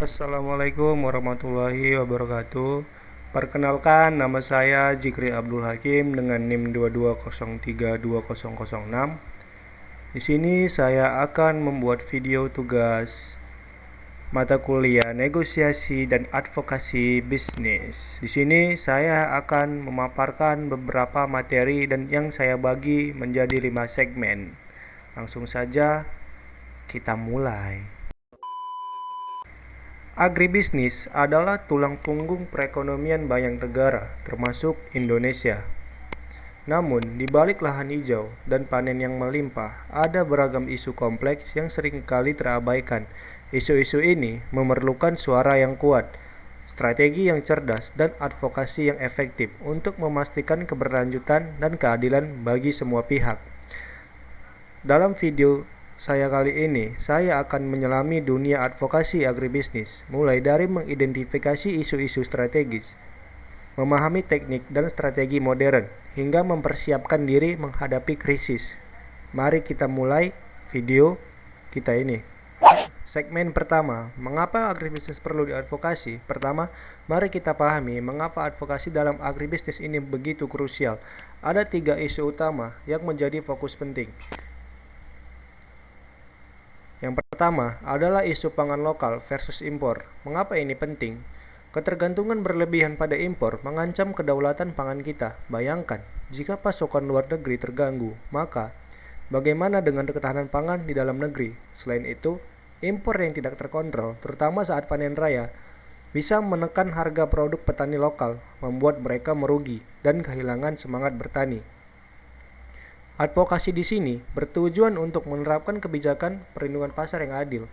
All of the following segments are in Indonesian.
Assalamualaikum warahmatullahi wabarakatuh. Perkenalkan, nama saya Jikri Abdul Hakim dengan NIM 22032006. Di sini saya akan membuat video tugas mata kuliah negosiasi dan advokasi bisnis. Di sini saya akan memaparkan beberapa materi dan yang saya bagi menjadi 5 segmen. Langsung saja kita mulai. Agribisnis adalah tulang punggung perekonomian banyak negara, termasuk Indonesia. Namun, di balik lahan hijau dan panen yang melimpah, ada beragam isu kompleks yang seringkali terabaikan. Isu-isu ini memerlukan suara yang kuat, strategi yang cerdas, dan advokasi yang efektif untuk memastikan keberlanjutan dan keadilan bagi semua pihak. Dalam video saya kali ini, saya akan menyelami dunia advokasi agribisnis, mulai dari mengidentifikasi isu-isu strategis, memahami teknik dan strategi modern, hingga mempersiapkan diri menghadapi krisis. Mari kita mulai video kita ini. Segmen pertama, mengapa agribisnis perlu diadvokasi? Pertama, mari kita pahami mengapa advokasi dalam agribisnis ini begitu krusial. Ada 3 isu utama yang menjadi fokus penting. Yang pertama adalah isu pangan lokal versus impor. Mengapa ini penting? Ketergantungan berlebihan pada impor mengancam kedaulatan pangan kita. Bayangkan, jika pasokan luar negeri terganggu, maka bagaimana dengan ketahanan pangan di dalam negeri? Selain itu, impor yang tidak terkontrol, terutama saat panen raya, bisa menekan harga produk petani lokal, membuat mereka merugi dan kehilangan semangat bertani. Advokasi di sini bertujuan untuk menerapkan kebijakan perlindungan pasar yang adil,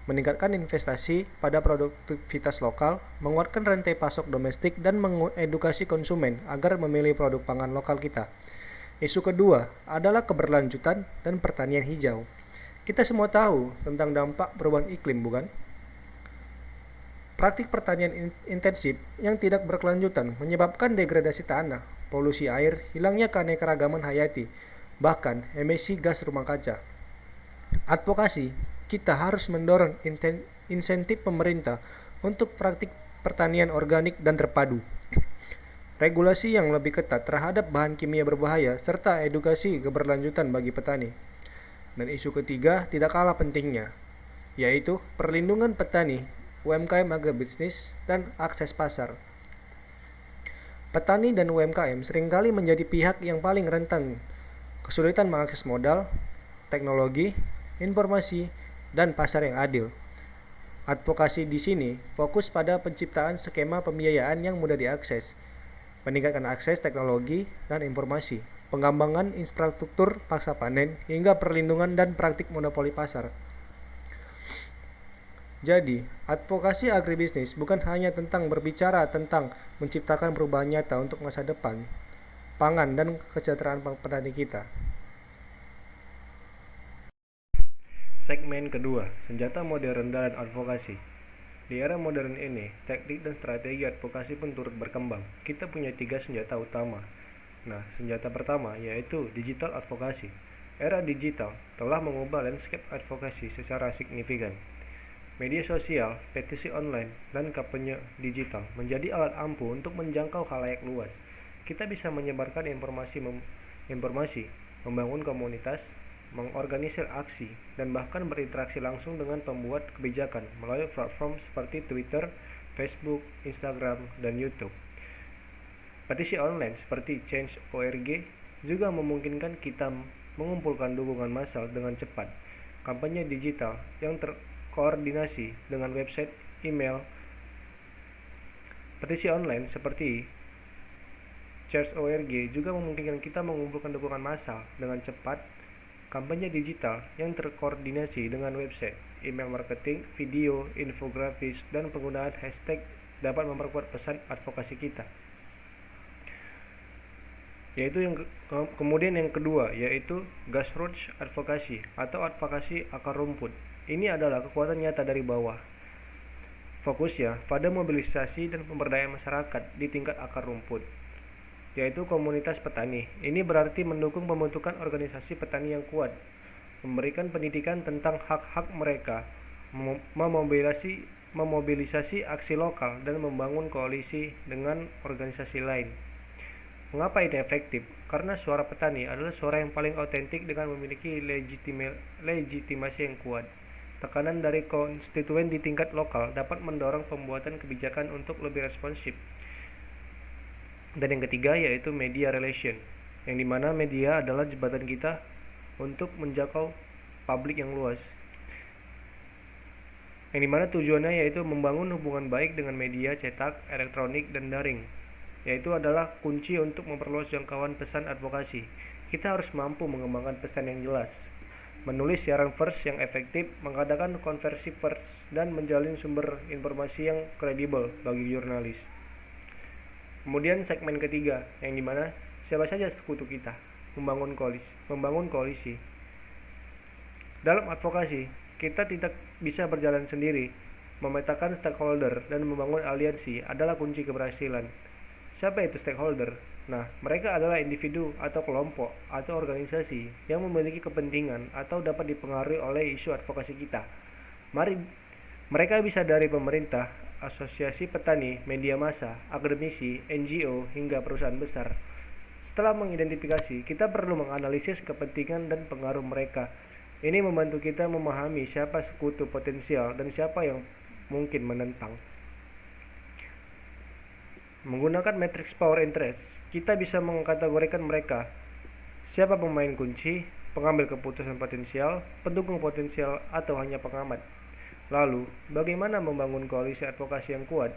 meningkatkan investasi pada produktivitas lokal, menguatkan rantai pasok domestik, dan mengedukasi konsumen agar memilih produk pangan lokal kita. Isu kedua adalah keberlanjutan dan pertanian hijau. Kita semua tahu tentang dampak perubahan iklim, bukan? Praktik pertanian intensif yang tidak berkelanjutan menyebabkan degradasi tanah, polusi air, hilangnya keanekaragaman hayati, bahkan emisi gas rumah kaca. Advokasi, kita harus mendorong insentif pemerintah untuk praktik pertanian organik dan terpadu, regulasi yang lebih ketat terhadap bahan kimia berbahaya, serta edukasi keberlanjutan bagi petani. Dan isu ketiga tidak kalah pentingnya, yaitu perlindungan petani, UMKM agribisnis, dan akses pasar. Petani dan UMKM seringkali menjadi pihak yang paling rentan kesulitan mengakses modal, teknologi, informasi, dan pasar yang adil. Advokasi di sini fokus pada penciptaan skema pembiayaan yang mudah diakses, meningkatkan akses teknologi dan informasi, pengembangan infrastruktur pasca panen, hingga perlindungan dan praktik monopoli pasar. Jadi, advokasi agribisnis bukan hanya tentang berbicara tentang menciptakan perubahan nyata untuk masa depan pangan dan kesejahteraan petani kita. Segmen kedua, senjata modern dalam advokasi. Di era modern ini, teknik dan strategi advokasi pun turut berkembang. Kita punya 3 senjata utama. Nah, senjata pertama yaitu digital advokasi. Era digital telah mengubah landscape advokasi secara signifikan. Media sosial, petisi online, dan kampanye digital menjadi alat ampuh untuk menjangkau khalayak luas. Kita bisa menyebarkan informasi, membangun komunitas, mengorganisir aksi, dan bahkan berinteraksi langsung dengan pembuat kebijakan melalui platform seperti Twitter, Facebook, Instagram, dan YouTube. Petisi online seperti Change.org juga memungkinkan kita mengumpulkan dukungan massal dengan cepat. Kampanye digital yang terkoordinasi dengan website, email. Petisi online seperti Change.org juga memungkinkan kita mengumpulkan dukungan massal dengan cepat. Kampanye digital yang terkoordinasi dengan website, email marketing, video, infografis, dan penggunaan hashtag dapat memperkuat pesan advokasi kita. Kemudian yang kedua yaitu grassroots advokasi atau advokasi akar rumput. Ini adalah kekuatan nyata dari bawah. Fokusnya pada mobilisasi dan pemberdayaan masyarakat di tingkat akar rumput, yaitu komunitas petani. Ini berarti mendukung pembentukan organisasi petani yang kuat, memberikan pendidikan tentang hak-hak mereka, memobilisasi aksi lokal dan membangun koalisi dengan organisasi lain. Mengapa ini efektif? Karena suara petani adalah suara yang paling autentik dengan memiliki legitimasi yang kuat. Tekanan dari konstituen di tingkat lokal dapat mendorong pembuatan kebijakan untuk lebih responsif. Dan yang ketiga yaitu media relation, yang dimana media adalah jembatan kita untuk menjangkau publik yang luas. Yang dimana tujuannya yaitu membangun hubungan baik dengan media cetak, elektronik, dan daring. Yaitu adalah kunci untuk memperluas jangkauan pesan advokasi. Kita harus mampu mengembangkan pesan yang jelas, menulis siaran pers yang efektif, mengadakan konversi pers, dan menjalin sumber informasi yang kredibel bagi jurnalis. Kemudian segmen ketiga, yang dimana siapa saja sekutu kita, membangun koalisi. Dalam advokasi, kita tidak bisa berjalan sendiri. Memetakan stakeholder dan membangun aliansi adalah kunci keberhasilan. Siapa itu stakeholder? Nah, mereka adalah individu atau kelompok atau organisasi yang memiliki kepentingan atau dapat dipengaruhi oleh isu advokasi kita. Mereka bisa dari pemerintah, asosiasi petani, media massa, akademisi, NGO, hingga perusahaan besar. Setelah mengidentifikasi, kita perlu menganalisis kepentingan dan pengaruh mereka. Ini membantu kita memahami siapa sekutu potensial dan siapa yang mungkin menentang. Menggunakan matriks power interest, kita bisa mengkategorikan mereka. Siapa pemain kunci, pengambil keputusan potensial, pendukung potensial, atau hanya pengamat. Lalu, bagaimana membangun koalisi advokasi yang kuat?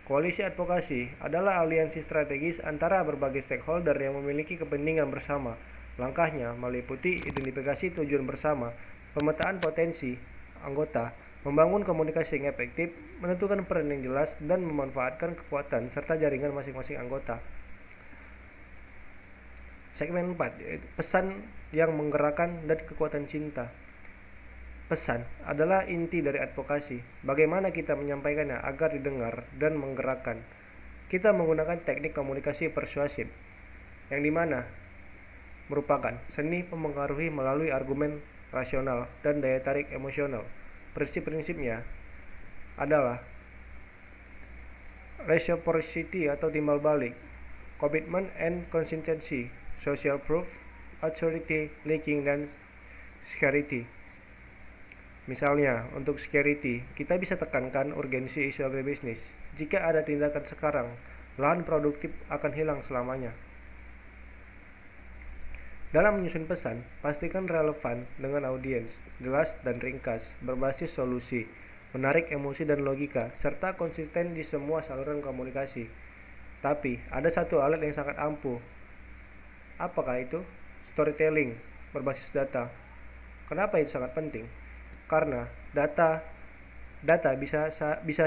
Koalisi advokasi adalah aliansi strategis antara berbagai stakeholder yang memiliki kepentingan bersama. Langkahnya meliputi identifikasi tujuan bersama, pemetaan potensi anggota, membangun komunikasi yang efektif, menentukan peran yang jelas, dan memanfaatkan kekuatan serta jaringan masing-masing anggota. Segmen 4, yaitu pesan yang menggerakkan dan kekuatan cinta. Pesan adalah inti dari advokasi. Bagaimana kita menyampaikannya agar didengar dan menggerakkan. Kita menggunakan teknik komunikasi persuasif, yang dimana merupakan seni mempengaruhi melalui argumen rasional dan daya tarik emosional. Prinsip-prinsipnya adalah reciprocity atau timbal balik, commitment and consistency, social proof, authority linking, dan security. Misalnya, untuk security, kita bisa tekankan urgensi isu agribisnis. Jika ada tindakan sekarang, lahan produktif akan hilang selamanya. Dalam menyusun pesan, pastikan relevan dengan audiens, jelas dan ringkas, berbasis solusi, menarik emosi dan logika, serta konsisten di semua saluran komunikasi. Tapi, ada satu alat yang sangat ampuh. Apakah itu? Storytelling berbasis data. Kenapa itu sangat penting? Karena data bisa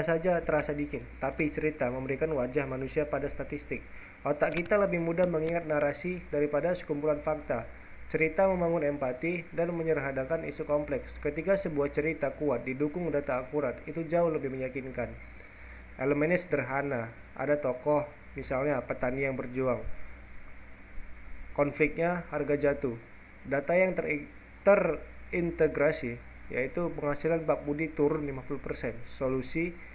saja terasa dikit, tapi cerita memberikan wajah manusia pada statistik. Otak kita lebih mudah mengingat narasi daripada sekumpulan fakta. Cerita membangun empati dan menyederhanakan isu kompleks. Ketika sebuah cerita kuat didukung data akurat, itu jauh lebih meyakinkan. Elemennya sederhana, ada tokoh, misalnya petani yang berjuang. Konfliknya harga jatuh. Data yang terintegrasi, yaitu penghasilan Pak Budi turun 50%, solusi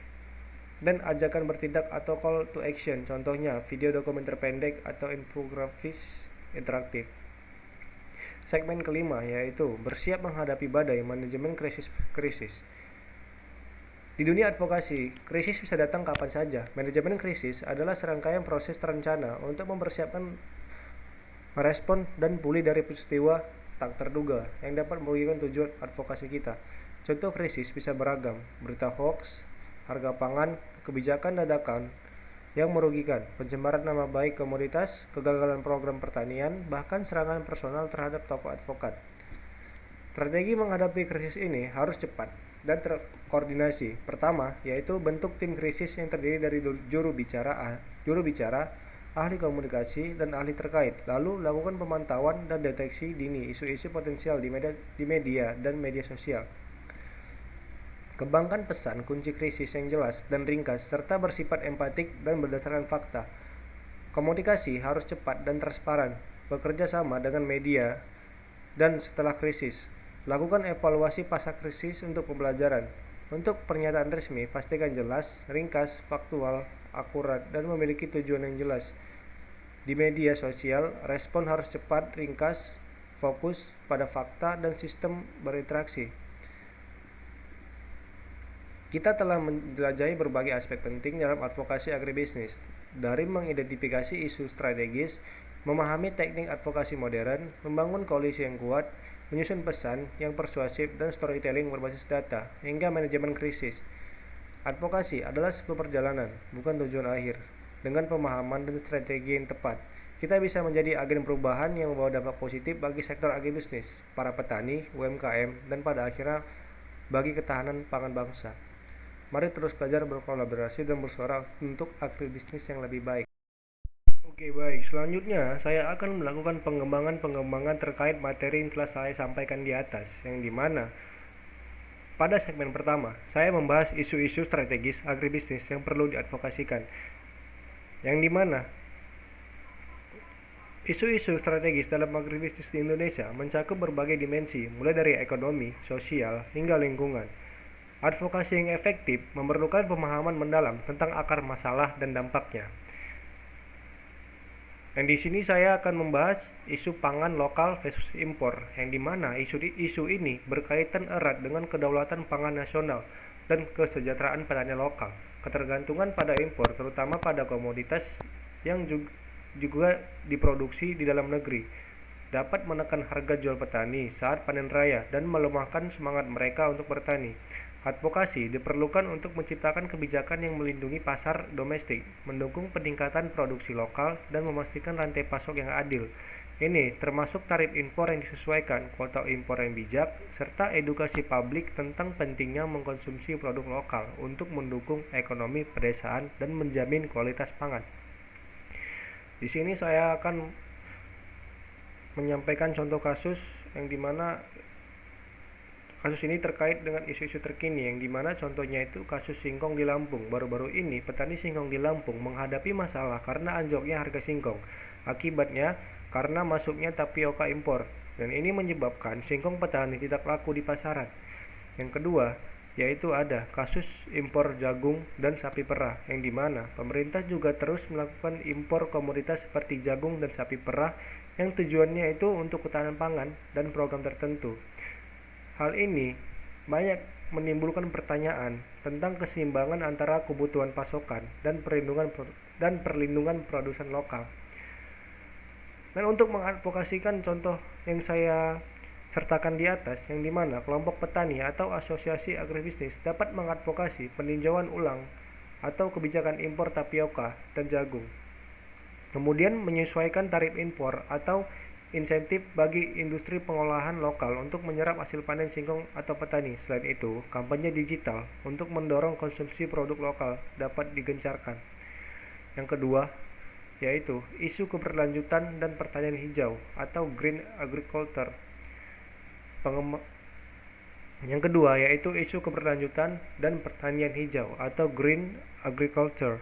dan ajakan bertindak atau call to action, contohnya video dokumenter pendek atau infografis interaktif. Segmen kelima yaitu bersiap menghadapi badai, manajemen krisis. Di dunia advokasi, krisis bisa datang kapan saja. Manajemen krisis adalah serangkaian proses terencana untuk mempersiapkan, merespon, dan pulih dari peristiwa tak terduga yang dapat merugikan tujuan advokasi kita. Contoh krisis bisa beragam, berita hoax, harga pangan, kebijakan dadakan yang merugikan, pencemaran nama baik komoditas, kegagalan program pertanian, bahkan serangan personal terhadap tokoh advokat. Strategi menghadapi krisis ini harus cepat dan terkoordinasi. Pertama, yaitu bentuk tim krisis yang terdiri dari juru bicara, ahli komunikasi, dan ahli terkait. Lalu lakukan pemantauan dan deteksi dini isu-isu potensial di media dan media sosial. Kembangkan pesan kunci krisis yang jelas dan ringkas serta bersifat empatik dan berdasarkan fakta. Komunikasi harus cepat dan transparan. Bekerja sama dengan media dan setelah krisis. Lakukan evaluasi pasca krisis untuk pembelajaran. Untuk pernyataan resmi, pastikan jelas, ringkas, faktual, akurat, dan memiliki tujuan yang jelas. Di media sosial, respon harus cepat, ringkas, fokus pada fakta dan sistem berinteraksi. Kita telah menjelajahi berbagai aspek penting dalam advokasi agribisnis, dari mengidentifikasi isu strategis, memahami teknik advokasi modern, membangun koalisi yang kuat, menyusun pesan yang persuasif dan storytelling berbasis data, hingga manajemen krisis. Advokasi adalah sebuah perjalanan, bukan tujuan akhir. Dengan pemahaman dan strategi yang tepat, kita bisa menjadi agen perubahan yang membawa dampak positif bagi sektor agribisnis, para petani, UMKM, dan pada akhirnya bagi ketahanan pangan bangsa. Mari terus belajar, berkolaborasi, dan bersuara untuk agribisnis yang lebih baik. Oke, baik. Selanjutnya, saya akan melakukan pengembangan terkait materi yang telah saya sampaikan di atas, yang dimana pada segmen pertama, saya membahas isu-isu strategis agribisnis yang perlu diadvokasikan, yang dimana isu-isu strategis dalam agribisnis di Indonesia mencakup berbagai dimensi, mulai dari ekonomi, sosial, hingga lingkungan. Advokasi yang efektif memerlukan pemahaman mendalam tentang akar masalah dan dampaknya. Dan di sini saya akan membahas isu pangan lokal versus impor, yang dimana isu ini berkaitan erat dengan kedaulatan pangan nasional dan kesejahteraan petani lokal. Ketergantungan pada impor, terutama pada komoditas yang juga diproduksi di dalam negeri, dapat menekan harga jual petani saat panen raya dan melemahkan semangat mereka untuk bertani. Advokasi diperlukan untuk menciptakan kebijakan yang melindungi pasar domestik, mendukung peningkatan produksi lokal, dan memastikan rantai pasok yang adil. Ini termasuk tarif impor yang disesuaikan, kuota impor yang bijak, serta edukasi publik tentang pentingnya mengkonsumsi produk lokal untuk mendukung ekonomi pedesaan dan menjamin kualitas pangan. Di sini saya akan menyampaikan contoh kasus yang dimana kasus ini terkait dengan isu-isu terkini, yang dimana contohnya itu kasus singkong di Lampung. Baru-baru ini petani singkong di Lampung menghadapi masalah karena anjloknya harga singkong. Akibatnya karena masuknya tapioka impor, dan ini menyebabkan singkong petani tidak laku di pasaran. Yang kedua, yaitu ada kasus impor jagung dan sapi perah, yang dimana pemerintah juga terus melakukan impor komoditas seperti jagung dan sapi perah yang tujuannya itu untuk ketahanan pangan dan program tertentu. Hal ini banyak menimbulkan pertanyaan tentang keseimbangan antara kebutuhan pasokan dan perlindungan produsen lokal. Dan untuk mengadvokasikan contoh yang saya sertakan di atas, yang dimana kelompok petani atau asosiasi agribisnis dapat mengadvokasi peninjauan ulang atau kebijakan impor tapioka dan jagung. Kemudian menyesuaikan tarif impor atau insentif bagi industri pengolahan lokal untuk menyerap hasil panen singkong atau petani. Selain itu, kampanye digital untuk mendorong konsumsi produk lokal dapat digencarkan. Yang kedua, yaitu isu keberlanjutan dan pertanian hijau atau green agriculture. Yang kedua, yaitu isu keberlanjutan dan pertanian hijau atau green agriculture.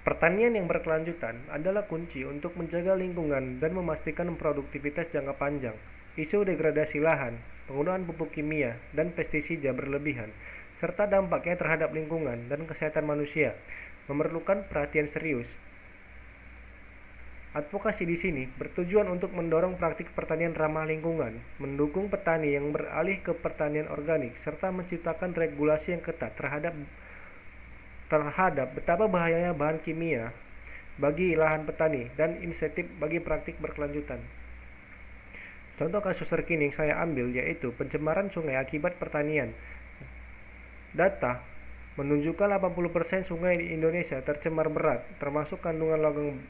Pertanian yang berkelanjutan adalah kunci untuk menjaga lingkungan dan memastikan produktivitas jangka panjang. Isu degradasi lahan, penggunaan pupuk kimia, dan pestisida berlebihan, serta dampaknya terhadap lingkungan dan kesehatan manusia, memerlukan perhatian serius. Advokasi di sini bertujuan untuk mendorong praktik pertanian ramah lingkungan, mendukung petani yang beralih ke pertanian organik, serta menciptakan regulasi yang ketat terhadap betapa bahayanya bahan kimia bagi lahan petani dan insentif bagi praktik berkelanjutan. Contoh kasus terkini yang saya ambil yaitu pencemaran sungai akibat pertanian. Data menunjukkan 80% sungai di Indonesia tercemar berat, termasuk kandungan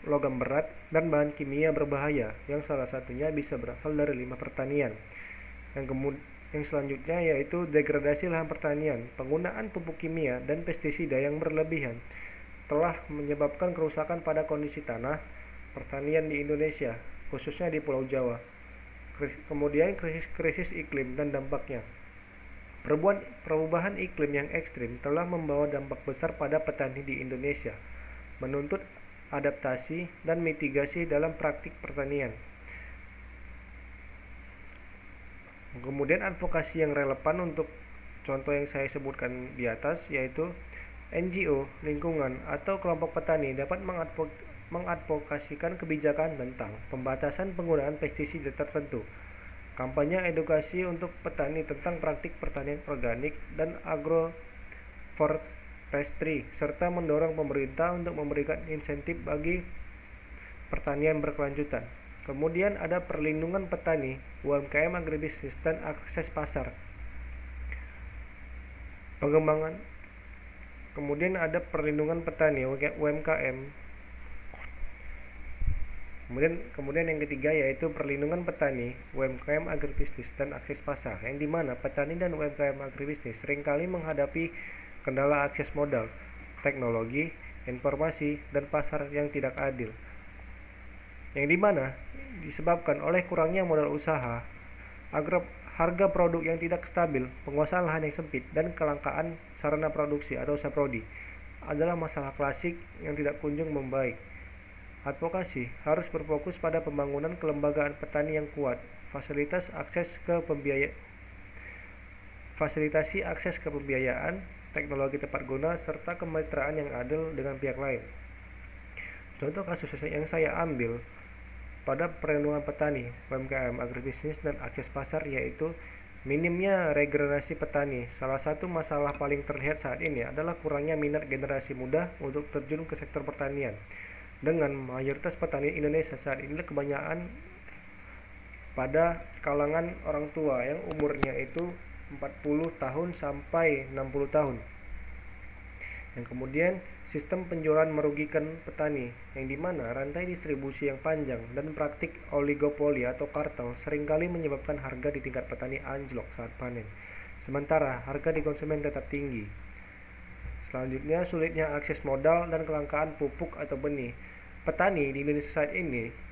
logam berat dan bahan kimia berbahaya, yang salah satunya bisa berasal dari limbah pertanian. Yang selanjutnya yaitu degradasi lahan pertanian. Penggunaan pupuk kimia dan pestisida yang berlebihan telah menyebabkan kerusakan pada kondisi tanah pertanian di Indonesia, khususnya di Pulau Jawa. Kemudian krisis iklim dan dampaknya. Perubahan iklim yang ekstrim telah membawa dampak besar pada petani di Indonesia, menuntut adaptasi dan mitigasi dalam praktik pertanian. Kemudian advokasi yang relevan untuk contoh yang saya sebutkan di atas, yaitu NGO, lingkungan, atau kelompok petani dapat mengadvokasikan kebijakan tentang pembatasan penggunaan pestisida tertentu, kampanye edukasi untuk petani tentang praktik pertanian organik dan agroforestry, serta mendorong pemerintah untuk memberikan insentif bagi pertanian berkelanjutan. Kemudian ada perlindungan petani, UMKM agribisnis, dan akses pasar. Kemudian ada perlindungan petani, UMKM. Kemudian yang ketiga yaitu perlindungan petani, UMKM agribisnis, dan akses pasar, yang dimana petani dan UMKM agribisnis seringkali menghadapi kendala akses modal, teknologi, informasi, dan pasar yang tidak adil, yang dimana disebabkan oleh kurangnya modal usaha, harga produk yang tidak stabil, penguasaan lahan yang sempit, dan kelangkaan sarana produksi atau saprodi adalah masalah klasik yang tidak kunjung membaik. Advokasi harus berfokus pada pembangunan kelembagaan petani yang kuat, fasilitasi akses ke pembiayaan, teknologi tepat guna, serta kemitraan yang adil dengan pihak lain. Contoh kasus yang saya ambil pada perlindungan petani, UMKM agribisnis, dan akses pasar yaitu minimnya regenerasi petani. Salah satu masalah paling terlihat saat ini adalah kurangnya minat generasi muda untuk terjun ke sektor pertanian. Dengan mayoritas petani Indonesia saat ini kebanyakan pada kalangan orang tua yang umurnya itu 40 tahun sampai 60 tahun. Yang kemudian sistem penjualan merugikan petani, yang dimana rantai distribusi yang panjang dan praktik oligopoli atau kartel seringkali menyebabkan harga di tingkat petani anjlok saat panen, sementara harga di konsumen tetap tinggi. Selanjutnya, sulitnya akses modal dan kelangkaan pupuk atau benih. Petani di Indonesia saat ini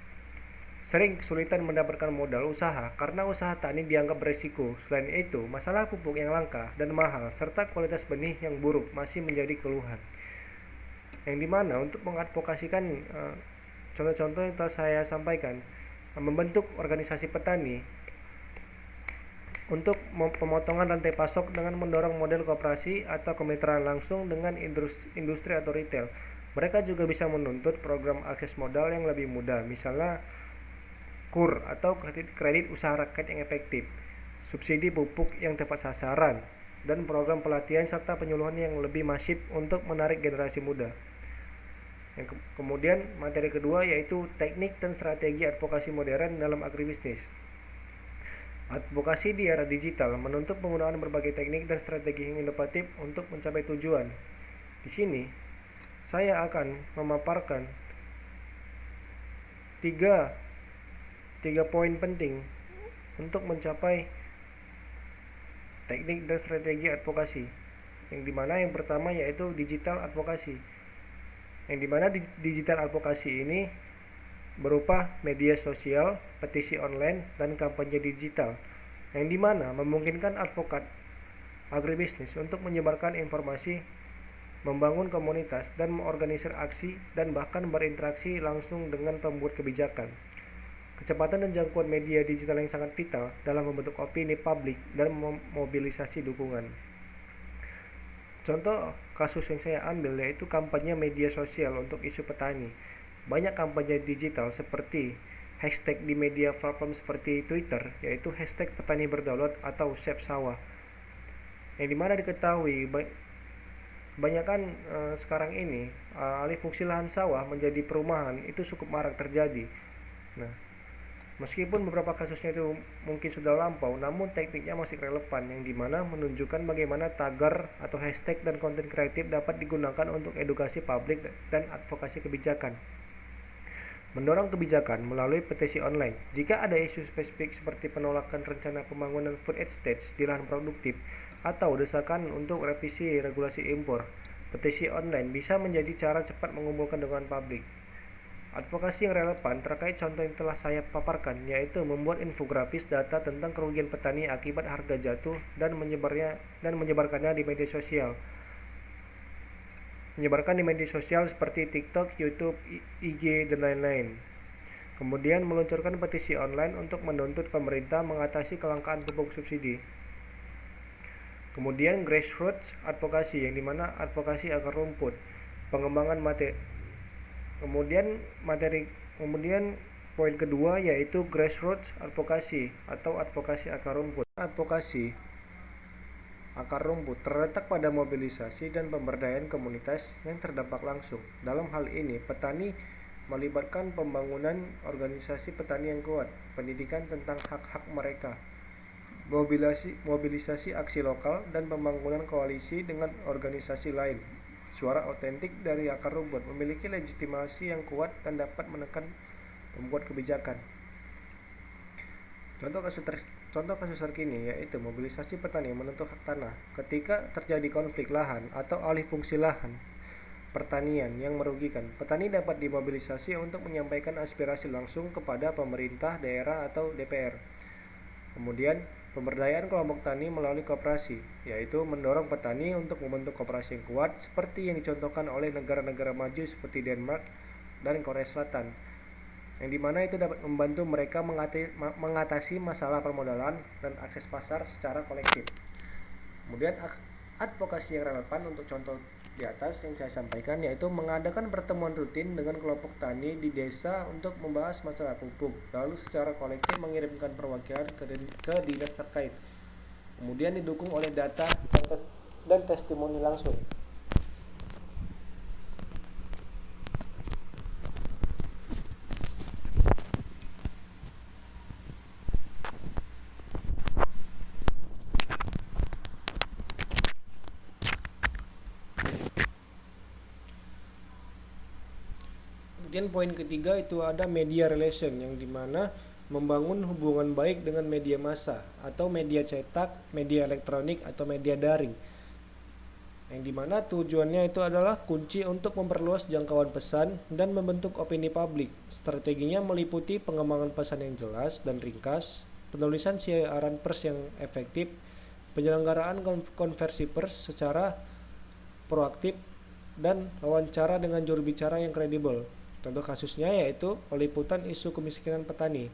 sering kesulitan mendapatkan modal usaha karena usaha tani dianggap berisiko. Selain itu, masalah pupuk yang langka dan mahal serta kualitas benih yang buruk masih menjadi keluhan. Yang dimana untuk mengadvokasikan contoh-contoh yang telah saya sampaikan, membentuk organisasi petani untuk pemotongan rantai pasok dengan mendorong model koperasi atau kemitraan langsung dengan industri atau retail. Mereka juga bisa menuntut program akses modal yang lebih mudah, misalnya KUR atau kredit usaha rakyat yang efektif, subsidi pupuk yang tepat sasaran, dan program pelatihan serta penyuluhan yang lebih masif untuk menarik generasi muda. Kemudian materi kedua yaitu teknik dan strategi advokasi modern dalam agribisnis. Advokasi di era digital menuntut penggunaan berbagai teknik dan strategi yang inovatif untuk mencapai tujuan. Di sini, saya akan memaparkan tiga poin penting untuk mencapai teknik dan strategi advokasi. Yang dimana yang pertama yaitu digital advokasi. Yang dimana digital advokasi ini berupa media sosial, petisi online, dan kampanye digital, yang dimana memungkinkan advokat agribisnis untuk menyebarkan informasi, membangun komunitas, dan mengorganisir aksi, dan bahkan berinteraksi langsung dengan pembuat kebijakan. Kecepatan dan jangkauan media digital yang sangat vital dalam membentuk opini publik dan memobilisasi dukungan. Contoh kasus yang saya ambil yaitu kampanye media sosial untuk isu petani. Banyak kampanye digital seperti hashtag di media platform seperti Twitter, yaitu hashtag petani berdaulat atau Save Sawah, yang dimana diketahui kebanyakan sekarang ini alih fungsi lahan sawah menjadi perumahan itu cukup marak terjadi. Nah, meskipun beberapa kasusnya itu mungkin sudah lampau, namun tekniknya masih relevan, yang dimana menunjukkan bagaimana tagar atau hashtag dan konten kreatif dapat digunakan untuk edukasi publik dan advokasi kebijakan. Mendorong kebijakan melalui petisi online. Jika ada isu spesifik seperti penolakan rencana pembangunan food estate di lahan produktif atau desakan untuk revisi regulasi impor, petisi online bisa menjadi cara cepat mengumpulkan dukungan publik. Advokasi yang relevan terkait contoh yang telah saya paparkan yaitu membuat infografis data tentang kerugian petani akibat harga jatuh dan menyebarkannya di media sosial. Menyebarkan di media sosial seperti TikTok, YouTube, IG, dan lain-lain. Kemudian meluncurkan petisi online untuk menuntut pemerintah mengatasi kelangkaan pupuk subsidi. Kemudian grassroots advokasi, yang dimana advokasi akar rumput, pengembangan materi. Kemudian poin kedua yaitu grassroots advokasi atau advokasi akar rumput. Advokasi akar rumput terletak pada mobilisasi dan pemberdayaan komunitas yang terdampak langsung. Dalam hal ini, petani melibatkan pembangunan organisasi petani yang kuat, pendidikan tentang hak-hak mereka, mobilisasi aksi lokal, dan pembangunan koalisi dengan organisasi lain. Suara otentik dari akar rumput memiliki legitimasi yang kuat dan dapat menekan pembuat kebijakan. Contoh kasus terkini yaitu mobilisasi petani menuntut hak tanah. Ketika terjadi konflik lahan atau alih fungsi lahan pertanian yang merugikan, petani dapat dimobilisasi untuk menyampaikan aspirasi langsung kepada pemerintah daerah atau DPR. Kemudian, pemberdayaan kelompok tani melalui koperasi, yaitu mendorong petani untuk membentuk koperasi yang kuat seperti yang dicontohkan oleh negara-negara maju seperti Denmark dan Korea Selatan, yang dimana itu dapat membantu mereka mengatasi masalah permodalan dan akses pasar secara kolektif. Kemudian advokasi yang relevan untuk contoh di atas yang saya sampaikan yaitu mengadakan pertemuan rutin dengan kelompok tani di desa untuk membahas masalah pupuk, lalu secara kolektif mengirimkan perwakilan ke dinas terkait. Kemudian didukung oleh data dan testimoni langsung. Kemudian poin ketiga itu ada media relation, yang dimana membangun hubungan baik dengan media massa atau media cetak, media elektronik atau media daring, yang dimana tujuannya itu adalah kunci untuk memperluas jangkauan pesan dan membentuk opini publik. Strateginya meliputi pengembangan pesan yang jelas dan ringkas, penulisan siaran pers yang efektif, penyelenggaraan konversi pers secara proaktif, dan wawancara dengan juru bicara yang kredibel. Contoh kasusnya yaitu peliputan isu kemiskinan petani,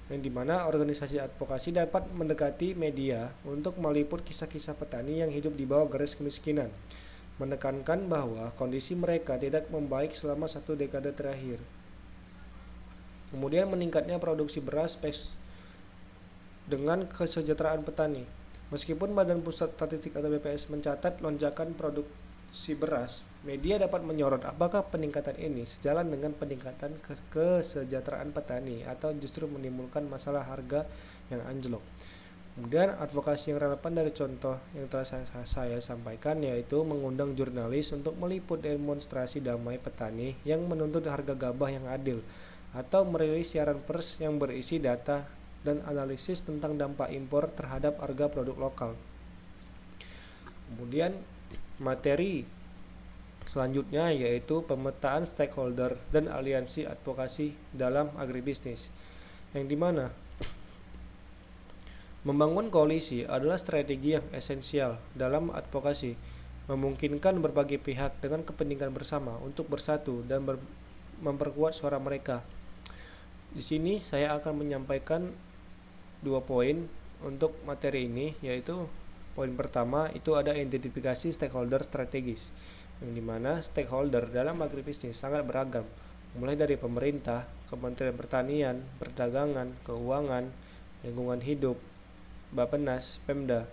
yang dimana organisasi advokasi dapat mendekati media untuk meliput kisah-kisah petani yang hidup di bawah garis kemiskinan, menekankan bahwa kondisi mereka tidak membaik selama 1 dekade terakhir. Kemudian meningkatnya produksi beras dengan kesejahteraan petani. Meskipun Badan Pusat Statistik atau BPS mencatat lonjakan produksi beras, media dapat menyorot apakah peningkatan ini sejalan dengan peningkatan kesejahteraan petani atau justru menimbulkan masalah harga yang anjlok. Kemudian advokasi yang relevan dari contoh yang telah saya sampaikan yaitu mengundang jurnalis untuk meliput demonstrasi damai petani yang menuntut harga gabah yang adil, atau merilis siaran pers yang berisi data dan analisis tentang dampak impor terhadap harga produk lokal. Kemudian materi selanjutnya yaitu pemetaan stakeholder dan aliansi advokasi dalam agribisnis, yang dimana membangun koalisi adalah strategi yang esensial dalam advokasi, memungkinkan berbagai pihak dengan kepentingan bersama untuk bersatu dan memperkuat suara mereka. Di sini saya akan menyampaikan 2 poin untuk materi ini, yaitu poin pertama itu ada identifikasi stakeholder strategis, yang dimana stakeholder dalam agribisnis sangat beragam, mulai dari pemerintah, Kementerian Pertanian, Perdagangan, Keuangan, Lingkungan Hidup, Bappenas, Pemda,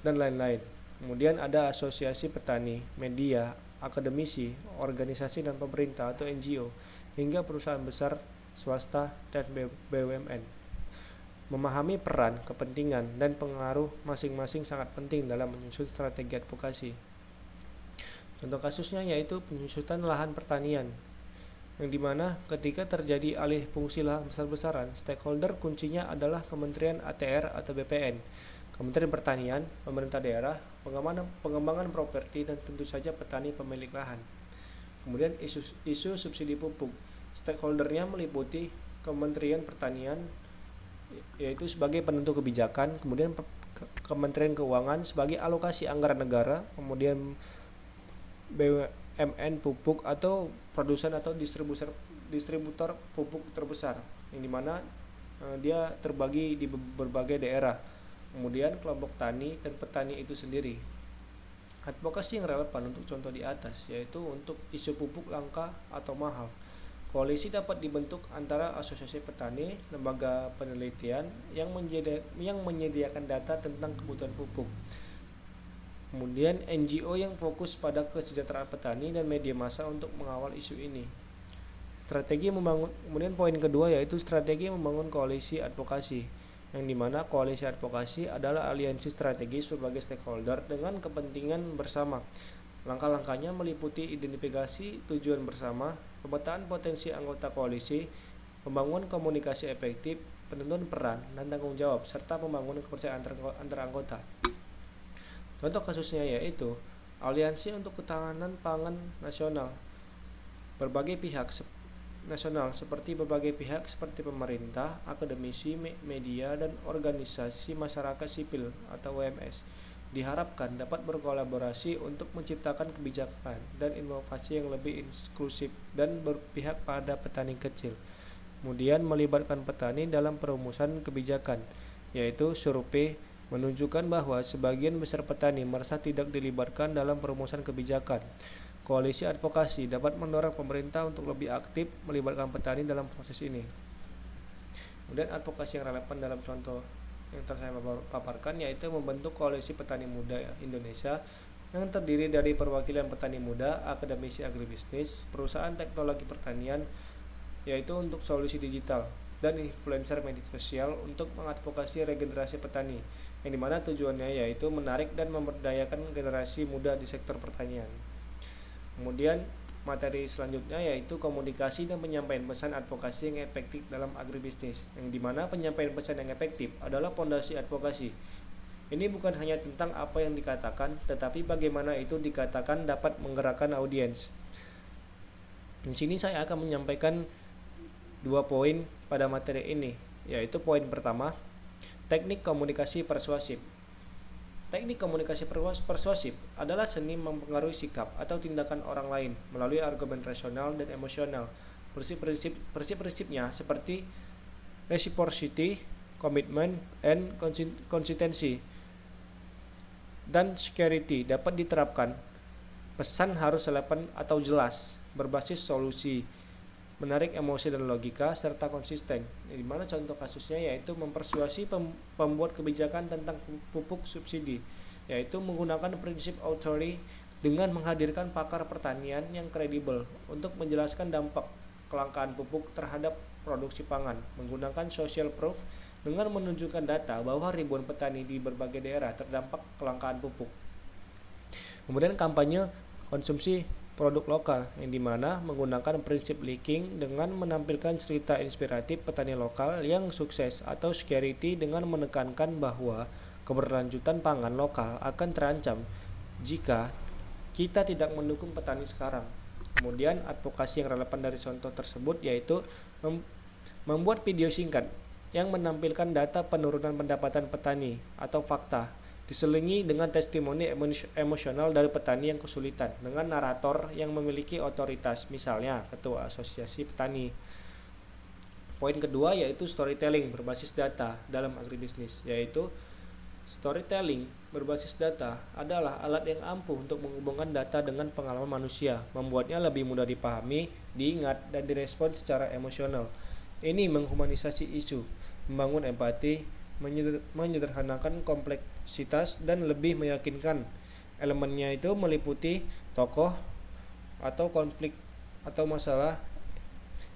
dan lain-lain. Kemudian ada asosiasi petani, media, akademisi, organisasi dan pemerintah atau NGO, hingga perusahaan besar, swasta, dan BUMN. Memahami peran, kepentingan, dan pengaruh masing-masing sangat penting dalam menyusun strategi advokasi. Contoh kasusnya yaitu penyusutan lahan pertanian, yang dimana ketika terjadi alih fungsi lahan besar-besaran, stakeholder kuncinya adalah Kementerian ATR atau BPN, Kementerian Pertanian, pemerintah daerah, pengembangan properti, dan tentu saja petani pemilik lahan. Kemudian isu subsidi pupuk, stakeholdernya meliputi Kementerian Pertanian yaitu sebagai penentu kebijakan, kemudian Kementerian Keuangan sebagai alokasi anggaran negara, kemudian BUMN pupuk atau produsen atau distributor pupuk terbesar, yang dimana dia terbagi di berbagai daerah. kemudian kelompok tani dan petani itu sendiri. Advokasi yang relevan untuk contoh di atas yaitu untuk isu pupuk langka atau mahal. Koalisi dapat dibentuk antara asosiasi petani, lembaga penelitian yang menyediakan data tentang kebutuhan pupuk. Kemudian NGO yang fokus pada kesejahteraan petani dan media massa untuk mengawal isu ini. Kemudian poin kedua yaitu strategi membangun koalisi advokasi, yang dimana koalisi advokasi adalah aliansi strategis berbagai stakeholder dengan kepentingan bersama. Langkah-langkahnya meliputi identifikasi tujuan bersama, pemetaan potensi anggota koalisi, membangun komunikasi efektif, penentuan peran dan tanggung jawab, serta membangun kepercayaan antar anggota. Contoh kasusnya yaitu aliansi untuk ketahanan pangan nasional. Berbagai pihak nasional seperti pemerintah, akademisi, media, dan organisasi masyarakat sipil atau WMS diharapkan dapat berkolaborasi untuk menciptakan kebijakan dan inovasi yang lebih inklusif dan berpihak pada petani kecil. Kemudian melibatkan petani dalam perumusan kebijakan, yaitu survei menunjukkan bahwa sebagian besar petani merasa tidak dilibatkan dalam perumusan kebijakan. Koalisi advokasi dapat mendorong pemerintah untuk lebih aktif melibatkan petani dalam proses ini. Kemudian advokasi yang relevan dalam contoh yang telah saya paparkan yaitu membentuk koalisi petani muda Indonesia yang terdiri dari perwakilan petani muda, akademisi agribisnis, perusahaan teknologi pertanian, yaitu untuk solusi digital, dan influencer media sosial untuk mengadvokasi regenerasi petani, yang dimana tujuannya yaitu menarik dan memberdayakan generasi muda di sektor pertanian. Kemudian materi selanjutnya yaitu komunikasi dan penyampaian pesan advokasi yang efektif dalam agribisnis, yang dimana penyampaian pesan yang efektif adalah fondasi advokasi. Ini bukan hanya tentang apa yang dikatakan, tetapi bagaimana itu dikatakan dapat menggerakkan audiens. Di sini saya akan menyampaikan 2 poin pada materi ini, yaitu poin pertama, teknik komunikasi persuasif. Teknik komunikasi persuasif adalah seni mempengaruhi sikap atau tindakan orang lain melalui argumen rasional dan emosional. Prinsip-prinsipnya seperti reciprocity, commitment, and consistency, dan security dapat diterapkan. Pesan harus relevan atau jelas, berbasis solusi, menarik emosi dan logika, serta konsisten. Di mana contoh kasusnya yaitu mempersuasi pembuat kebijakan tentang pupuk subsidi, yaitu menggunakan prinsip authority dengan menghadirkan pakar pertanian yang kredibel untuk menjelaskan dampak kelangkaan pupuk terhadap produksi pangan, menggunakan social proof dengan menunjukkan data bahwa ribuan petani di berbagai daerah terdampak kelangkaan pupuk. Kemudian kampanye konsumsi produk lokal, yang dimana menggunakan prinsip linking dengan menampilkan cerita inspiratif petani lokal yang sukses, atau security dengan menekankan bahwa keberlanjutan pangan lokal akan terancam jika kita tidak mendukung petani sekarang. Kemudian advokasi yang relevan dari contoh tersebut yaitu membuat video singkat yang menampilkan data penurunan pendapatan petani atau fakta, diselingi dengan testimoni emosional dari petani yang kesulitan dengan narator yang memiliki otoritas, misalnya ketua asosiasi petani. Poin kedua yaitu storytelling berbasis data dalam agribisnis, yaitu storytelling berbasis data adalah alat yang ampuh untuk menghubungkan data dengan pengalaman manusia, membuatnya lebih mudah dipahami, diingat, dan direspon secara emosional. Ini menghumanisasi isu, membangun empati, menyederhanakan kompleksitas, dan lebih meyakinkan. Elemennya itu meliputi tokoh atau konflik atau masalah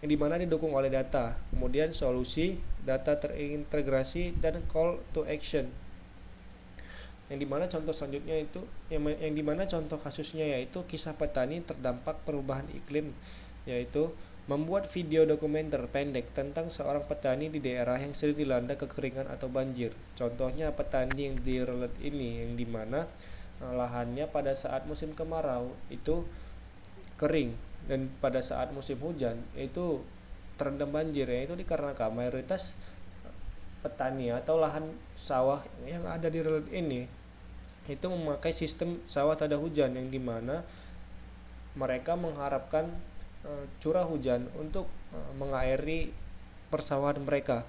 yang dimana didukung oleh data, kemudian solusi, data terintegrasi, dan call to action. Yang dimana contoh selanjutnya itu yang dimana contoh kasusnya yaitu kisah petani terdampak perubahan iklim, yaitu membuat video dokumenter pendek tentang seorang petani di daerah yang sering dilanda kekeringan atau banjir. Contohnya petani yang di Relet ini, yang dimana lahannya pada saat musim kemarau itu kering dan pada saat musim hujan itu terendam banjir, yaitu dikarenakan mayoritas petani atau lahan sawah yang ada di Relet ini itu memakai sistem sawah tada hujan, yang dimana mereka mengharapkan curah hujan untuk mengairi persawahan mereka.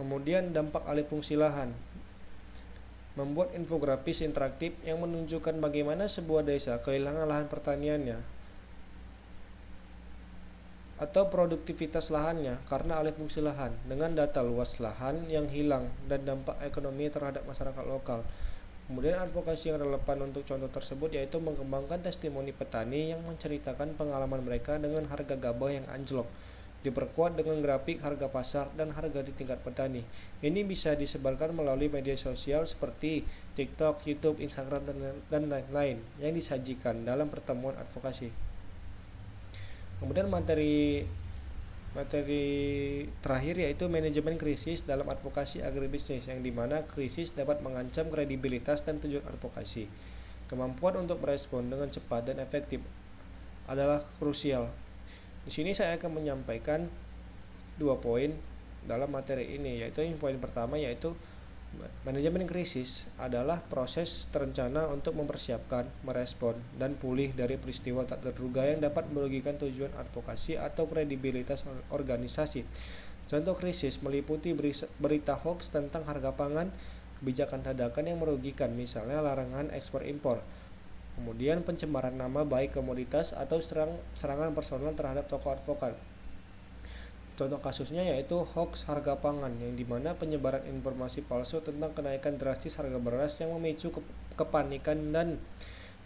Kemudian dampak alih fungsi lahan. Membuat infografis interaktif yang menunjukkan bagaimana sebuah desa kehilangan lahan pertaniannya atau produktivitas lahannya karena alih fungsi lahan, dengan data luas lahan yang hilang dan dampak ekonomi terhadap masyarakat lokal. Kemudian advokasi yang relevan untuk contoh tersebut yaitu mengembangkan testimoni petani yang menceritakan pengalaman mereka dengan harga gabah yang anjlok, diperkuat dengan grafik harga pasar dan harga di tingkat petani. Ini bisa disebarkan melalui media sosial seperti TikTok, YouTube, Instagram, dan lain-lain yang disajikan dalam pertemuan advokasi. Kemudian materi terakhir yaitu manajemen krisis dalam advokasi agribisnis, yang dimana krisis dapat mengancam kredibilitas dan tujuan advokasi. Kemampuan untuk merespon dengan cepat dan efektif adalah krusial. Di sini saya akan menyampaikan 2 poin dalam materi ini, yaitu yang poin pertama yaitu manajemen krisis adalah proses terencana untuk mempersiapkan, merespon, dan pulih dari peristiwa tak terduga yang dapat merugikan tujuan advokasi atau kredibilitas organisasi. Contoh krisis meliputi berita hoax tentang harga pangan, kebijakan dadakan yang merugikan, misalnya larangan ekspor impor. Kemudian pencemaran nama baik komoditas atau serangan personal terhadap tokoh advokat. Contoh kasusnya yaitu hoax harga pangan, yang dimana penyebaran informasi palsu tentang kenaikan drastis harga beras yang memicu kepanikan dan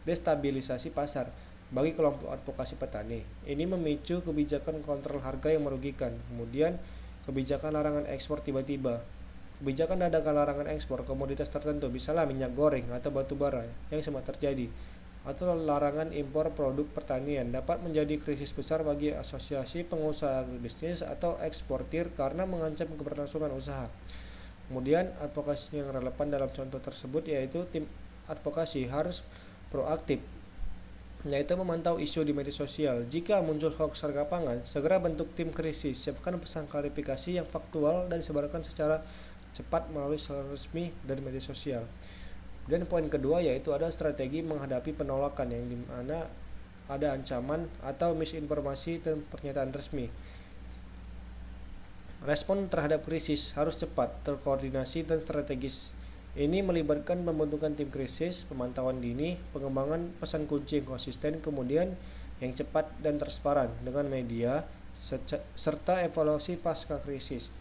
destabilisasi pasar bagi kelompok advokasi petani. Ini memicu kebijakan kontrol harga yang merugikan. Kemudian kebijakan larangan ekspor tiba-tiba. Kebijakan dadakan larangan ekspor komoditas tertentu, misalnya minyak goreng atau batu bara yang sempat terjadi, atau larangan impor produk pertanian, dapat menjadi krisis besar bagi asosiasi pengusaha agribisnis atau eksportir karena mengancam keberlangsungan usaha. Kemudian advokasi yang relevan dalam contoh tersebut yaitu tim advokasi harus proaktif, yaitu memantau isu di media sosial. Jika muncul hoax harga pangan, segera bentuk tim krisis, siapkan pesan klarifikasi yang faktual dan sebarkan secara cepat melalui saluran resmi dari media sosial. Dan poin kedua yaitu ada strategi menghadapi penolakan, yang dimana ada ancaman atau misinformasi dan pernyataan resmi. Respon terhadap krisis harus cepat, terkoordinasi, dan strategis. Ini melibatkan pembentukan tim krisis, pemantauan dini, pengembangan pesan kunci yang konsisten, kemudian yang cepat dan transparan dengan media, serta evaluasi pasca krisis.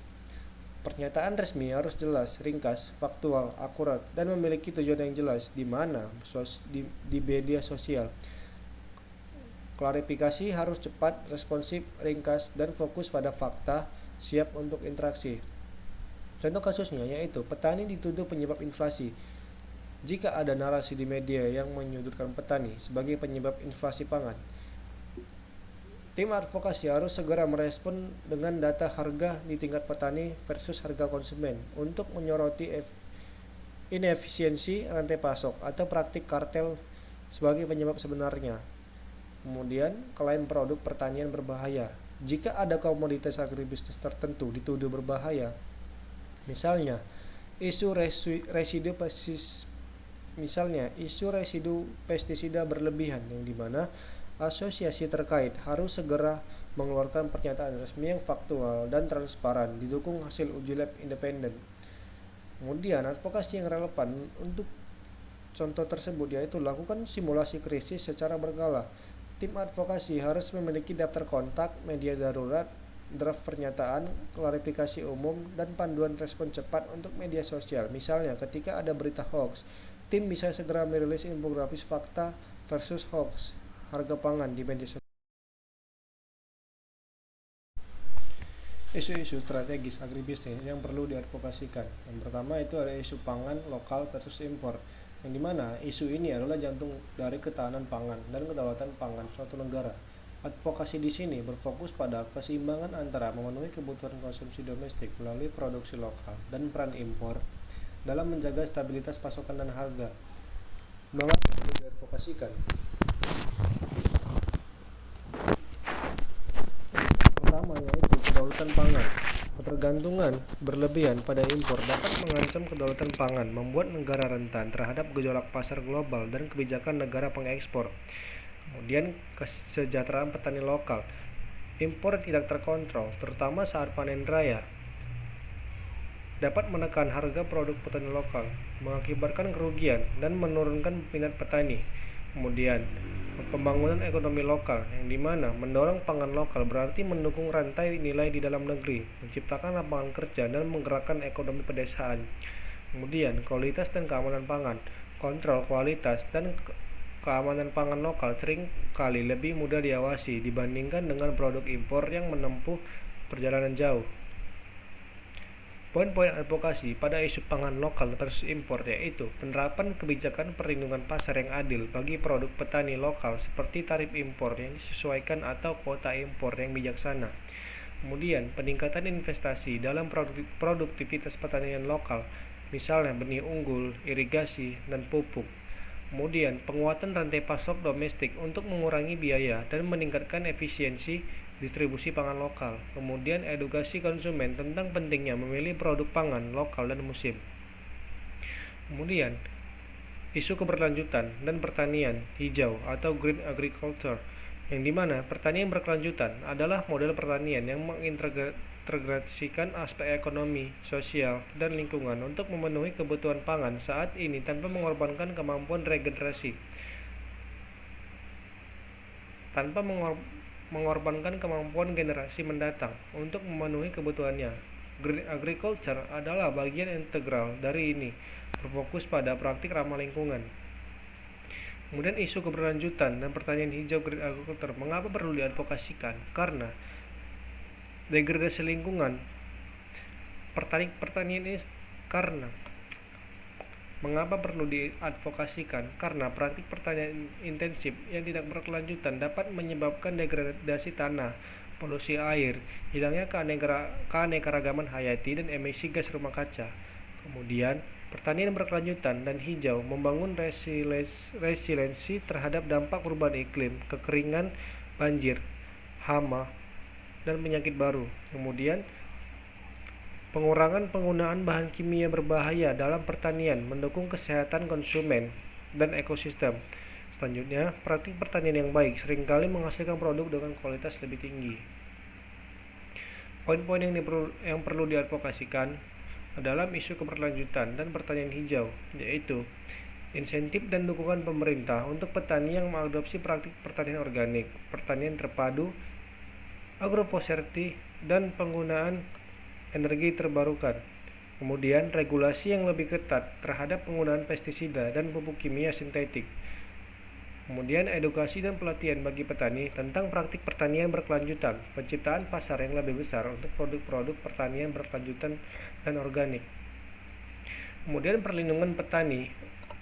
Pernyataan resmi harus jelas, ringkas, faktual, akurat, dan memiliki tujuan yang jelas di media sosial. Klarifikasi harus cepat, responsif, ringkas, dan fokus pada fakta, siap untuk interaksi. Contoh kasusnya yaitu petani dituduh penyebab inflasi. Jika ada narasi di media yang menyudutkan petani sebagai penyebab inflasi pangan, tim advokasi harus segera merespon dengan data harga di tingkat petani versus harga konsumen untuk menyoroti inefisiensi rantai pasok atau praktik kartel sebagai penyebab sebenarnya. Kemudian, klaim produk pertanian berbahaya. Jika ada komoditas agribisnis tertentu dituduh berbahaya, misalnya isu residu pestisida berlebihan, yang dimana asosiasi terkait harus segera mengeluarkan pernyataan resmi yang faktual dan transparan, didukung hasil uji lab independen. Kemudian advokasi yang relevan untuk contoh tersebut yaitu lakukan simulasi krisis secara berkala. Tim advokasi harus memiliki daftar kontak, media darurat, draft pernyataan, klarifikasi umum, dan panduan respon cepat untuk media sosial. Misalnya ketika ada berita hoax, tim bisa segera merilis infografis fakta versus hoax harga pangan di media sosial. Isu-isu strategis agribisnis yang perlu diadvokasikan. Yang pertama itu ada isu pangan lokal versus impor, yang dimana isu ini adalah jantung dari ketahanan pangan dan kedaulatan pangan suatu negara. Advokasi di sini berfokus pada keseimbangan antara memenuhi kebutuhan konsumsi domestik melalui produksi lokal dan peran impor dalam menjaga stabilitas pasokan dan harga. Mengapa perlu diadvokasikan? Pertama yaitu kedaulatan pangan. Ketergantungan berlebihan pada impor dapat mengancam kedaulatan pangan, membuat negara rentan terhadap gejolak pasar global dan kebijakan negara pengekspor. Kemudian kesejahteraan petani lokal. Impor tidak terkontrol, terutama saat panen raya, dapat menekan harga produk petani lokal, mengakibatkan kerugian, dan menurunkan minat petani. Kemudian, pembangunan ekonomi lokal, yang dimana mendorong pangan lokal berarti mendukung rantai nilai di dalam negeri, menciptakan lapangan kerja, dan menggerakkan ekonomi pedesaan. Kemudian, kualitas dan keamanan pangan, kontrol kualitas dan keamanan pangan lokal sering kali lebih mudah diawasi dibandingkan dengan produk impor yang menempuh perjalanan jauh. Poin-poin advokasi pada isu pangan lokal versus impor yaitu penerapan kebijakan perlindungan pasar yang adil bagi produk petani lokal seperti tarif impor yang disesuaikan atau kuota impor yang bijaksana. Kemudian, peningkatan investasi dalam produktivitas pertanian lokal, misalnya benih unggul, irigasi, dan pupuk. Kemudian, penguatan rantai pasok domestik untuk mengurangi biaya dan meningkatkan efisiensi distribusi pangan lokal. Kemudian, edukasi konsumen tentang pentingnya memilih produk pangan lokal dan musim. Kemudian, isu keberlanjutan dan pertanian hijau atau green agriculture, yang dimana pertanian berkelanjutan adalah model pertanian yang mengintegrasikan aspek ekonomi, sosial, dan lingkungan untuk memenuhi kebutuhan pangan saat ini tanpa mengorbankan kemampuan regenerasi, mengorbankan kemampuan generasi mendatang untuk memenuhi kebutuhannya. Green agriculture adalah bagian integral dari ini, berfokus pada praktik ramah lingkungan. Kemudian isu keberlanjutan dan pertanian hijau green agriculture mengapa perlu diadvokasikan? Karena degradasi lingkungan pertanian ini mengapa perlu diadvokasikan? Karena praktik pertanian intensif yang tidak berkelanjutan dapat menyebabkan degradasi tanah, polusi air, hilangnya keanekaragaman hayati, dan emisi gas rumah kaca. Kemudian, pertanian berkelanjutan dan hijau membangun resiliensi terhadap dampak perubahan iklim, kekeringan, banjir, hama, dan penyakit baru. Kemudian, pengurangan penggunaan bahan kimia berbahaya dalam pertanian mendukung kesehatan konsumen dan ekosistem. Selanjutnya, praktik pertanian yang baik seringkali menghasilkan produk dengan kualitas lebih tinggi. Poin-poin yang perlu diadvokasikan dalam isu keberlanjutan dan pertanian hijau, yaitu insentif dan dukungan pemerintah untuk petani yang mengadopsi praktik pertanian organik, pertanian terpadu, agroforestry, dan penggunaan energi terbarukan. Kemudian, regulasi yang lebih ketat terhadap penggunaan pestisida dan pupuk kimia sintetik. Kemudian, edukasi dan pelatihan bagi petani tentang praktik pertanian berkelanjutan, penciptaan pasar yang lebih besar untuk produk-produk pertanian berkelanjutan dan organik. Kemudian, perlindungan petani,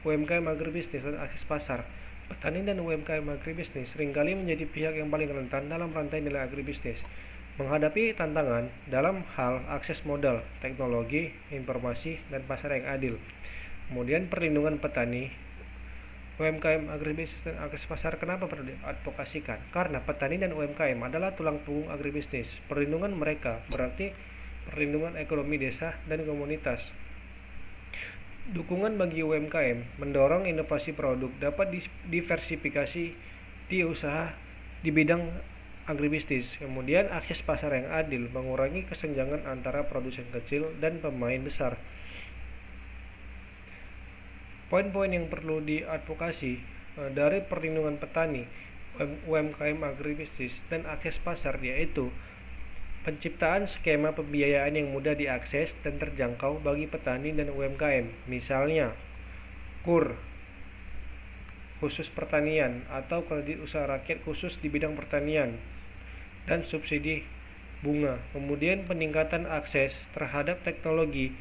UMKM agribisnis, dan akses pasar. Petani dan UMKM agribisnis seringkali menjadi pihak yang paling rentan dalam rantai nilai agribisnis, menghadapi tantangan dalam hal akses modal, teknologi, informasi, dan pasar yang adil. Kemudian, perlindungan petani, UMKM agribisnis, dan akses pasar kenapa perlu diadvokasikan? Karena petani dan UMKM adalah tulang punggung agribisnis. Perlindungan mereka berarti perlindungan ekonomi desa dan komunitas. Dukungan bagi UMKM mendorong inovasi produk dapat diversifikasi di usaha di bidang agribisnis. Kemudian, akses pasar yang adil mengurangi kesenjangan antara produsen kecil dan pemain besar. Poin-poin yang perlu diadvokasi dari perlindungan petani, UMKM agribisnis, dan akses pasar yaitu penciptaan skema pembiayaan yang mudah diakses dan terjangkau bagi petani dan UMKM, misalnya KUR khusus pertanian atau kredit usaha rakyat khusus di bidang pertanian, dan subsidi bunga. Kemudian, peningkatan akses terhadap teknologi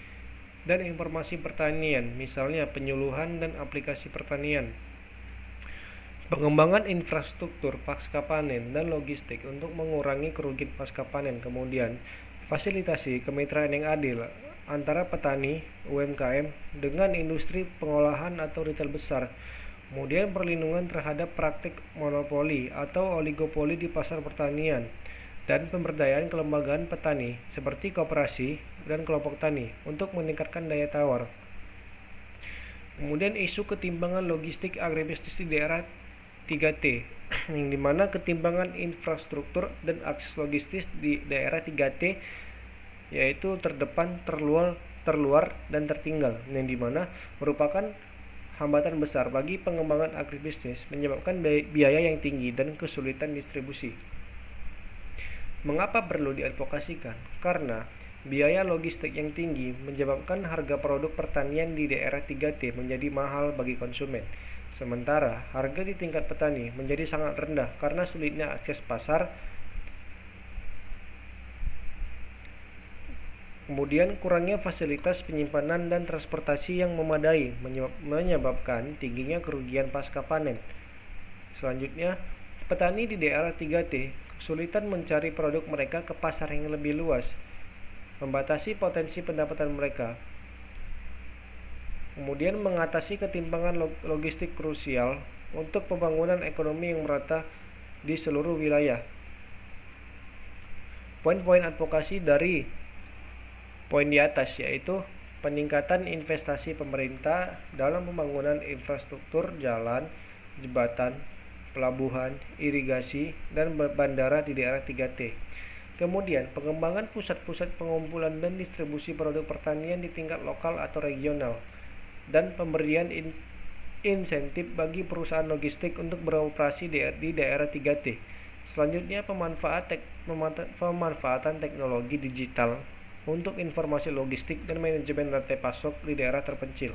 dan informasi pertanian, misalnya penyuluhan dan aplikasi pertanian. Pengembangan infrastruktur pasca panen dan logistik untuk mengurangi kerugian pasca panen. Kemudian, fasilitasi kemitraan yang adil antara petani, UMKM, dengan industri pengolahan atau retail besar. Kemudian, perlindungan terhadap praktik monopoli atau oligopoli di pasar pertanian, dan pemberdayaan kelembagaan petani seperti koperasi dan kelompok tani untuk meningkatkan daya tawar. Kemudian, isu ketimbangan logistik agribisnis di daerah 3T, yang dimana ketimbangan infrastruktur dan akses logistis di daerah 3T yaitu terdepan, terluar, terluar dan tertinggal, yang dimana merupakan hambatan besar bagi pengembangan agribisnis, menyebabkan biaya yang tinggi dan kesulitan distribusi. Mengapa perlu diadvokasikan? Karena biaya logistik yang tinggi menyebabkan harga produk pertanian di daerah 3T menjadi mahal bagi konsumen. Sementara harga di tingkat petani menjadi sangat rendah karena sulitnya akses pasar. Kemudian kurangnya fasilitas penyimpanan dan transportasi yang memadai menyebabkan tingginya kerugian pasca panen. Selanjutnya, petani di daerah 3T kesulitan mencari produk mereka ke pasar yang lebih luas, membatasi potensi pendapatan mereka. Kemudian mengatasi ketimpangan logistik krusial untuk pembangunan ekonomi yang merata di seluruh wilayah. Poin-poin advokasi dari poin di atas yaitu peningkatan investasi pemerintah dalam pembangunan infrastruktur jalan, jembatan, pelabuhan, irigasi, dan bandara di daerah 3T. Kemudian pengembangan pusat-pusat pengumpulan dan distribusi produk pertanian di tingkat lokal atau regional, dan pemberian insentif bagi perusahaan logistik untuk beroperasi di daerah 3T. Selanjutnya pemanfaatan teknologi digital untuk informasi logistik dan manajemen rantai pasok di daerah terpencil,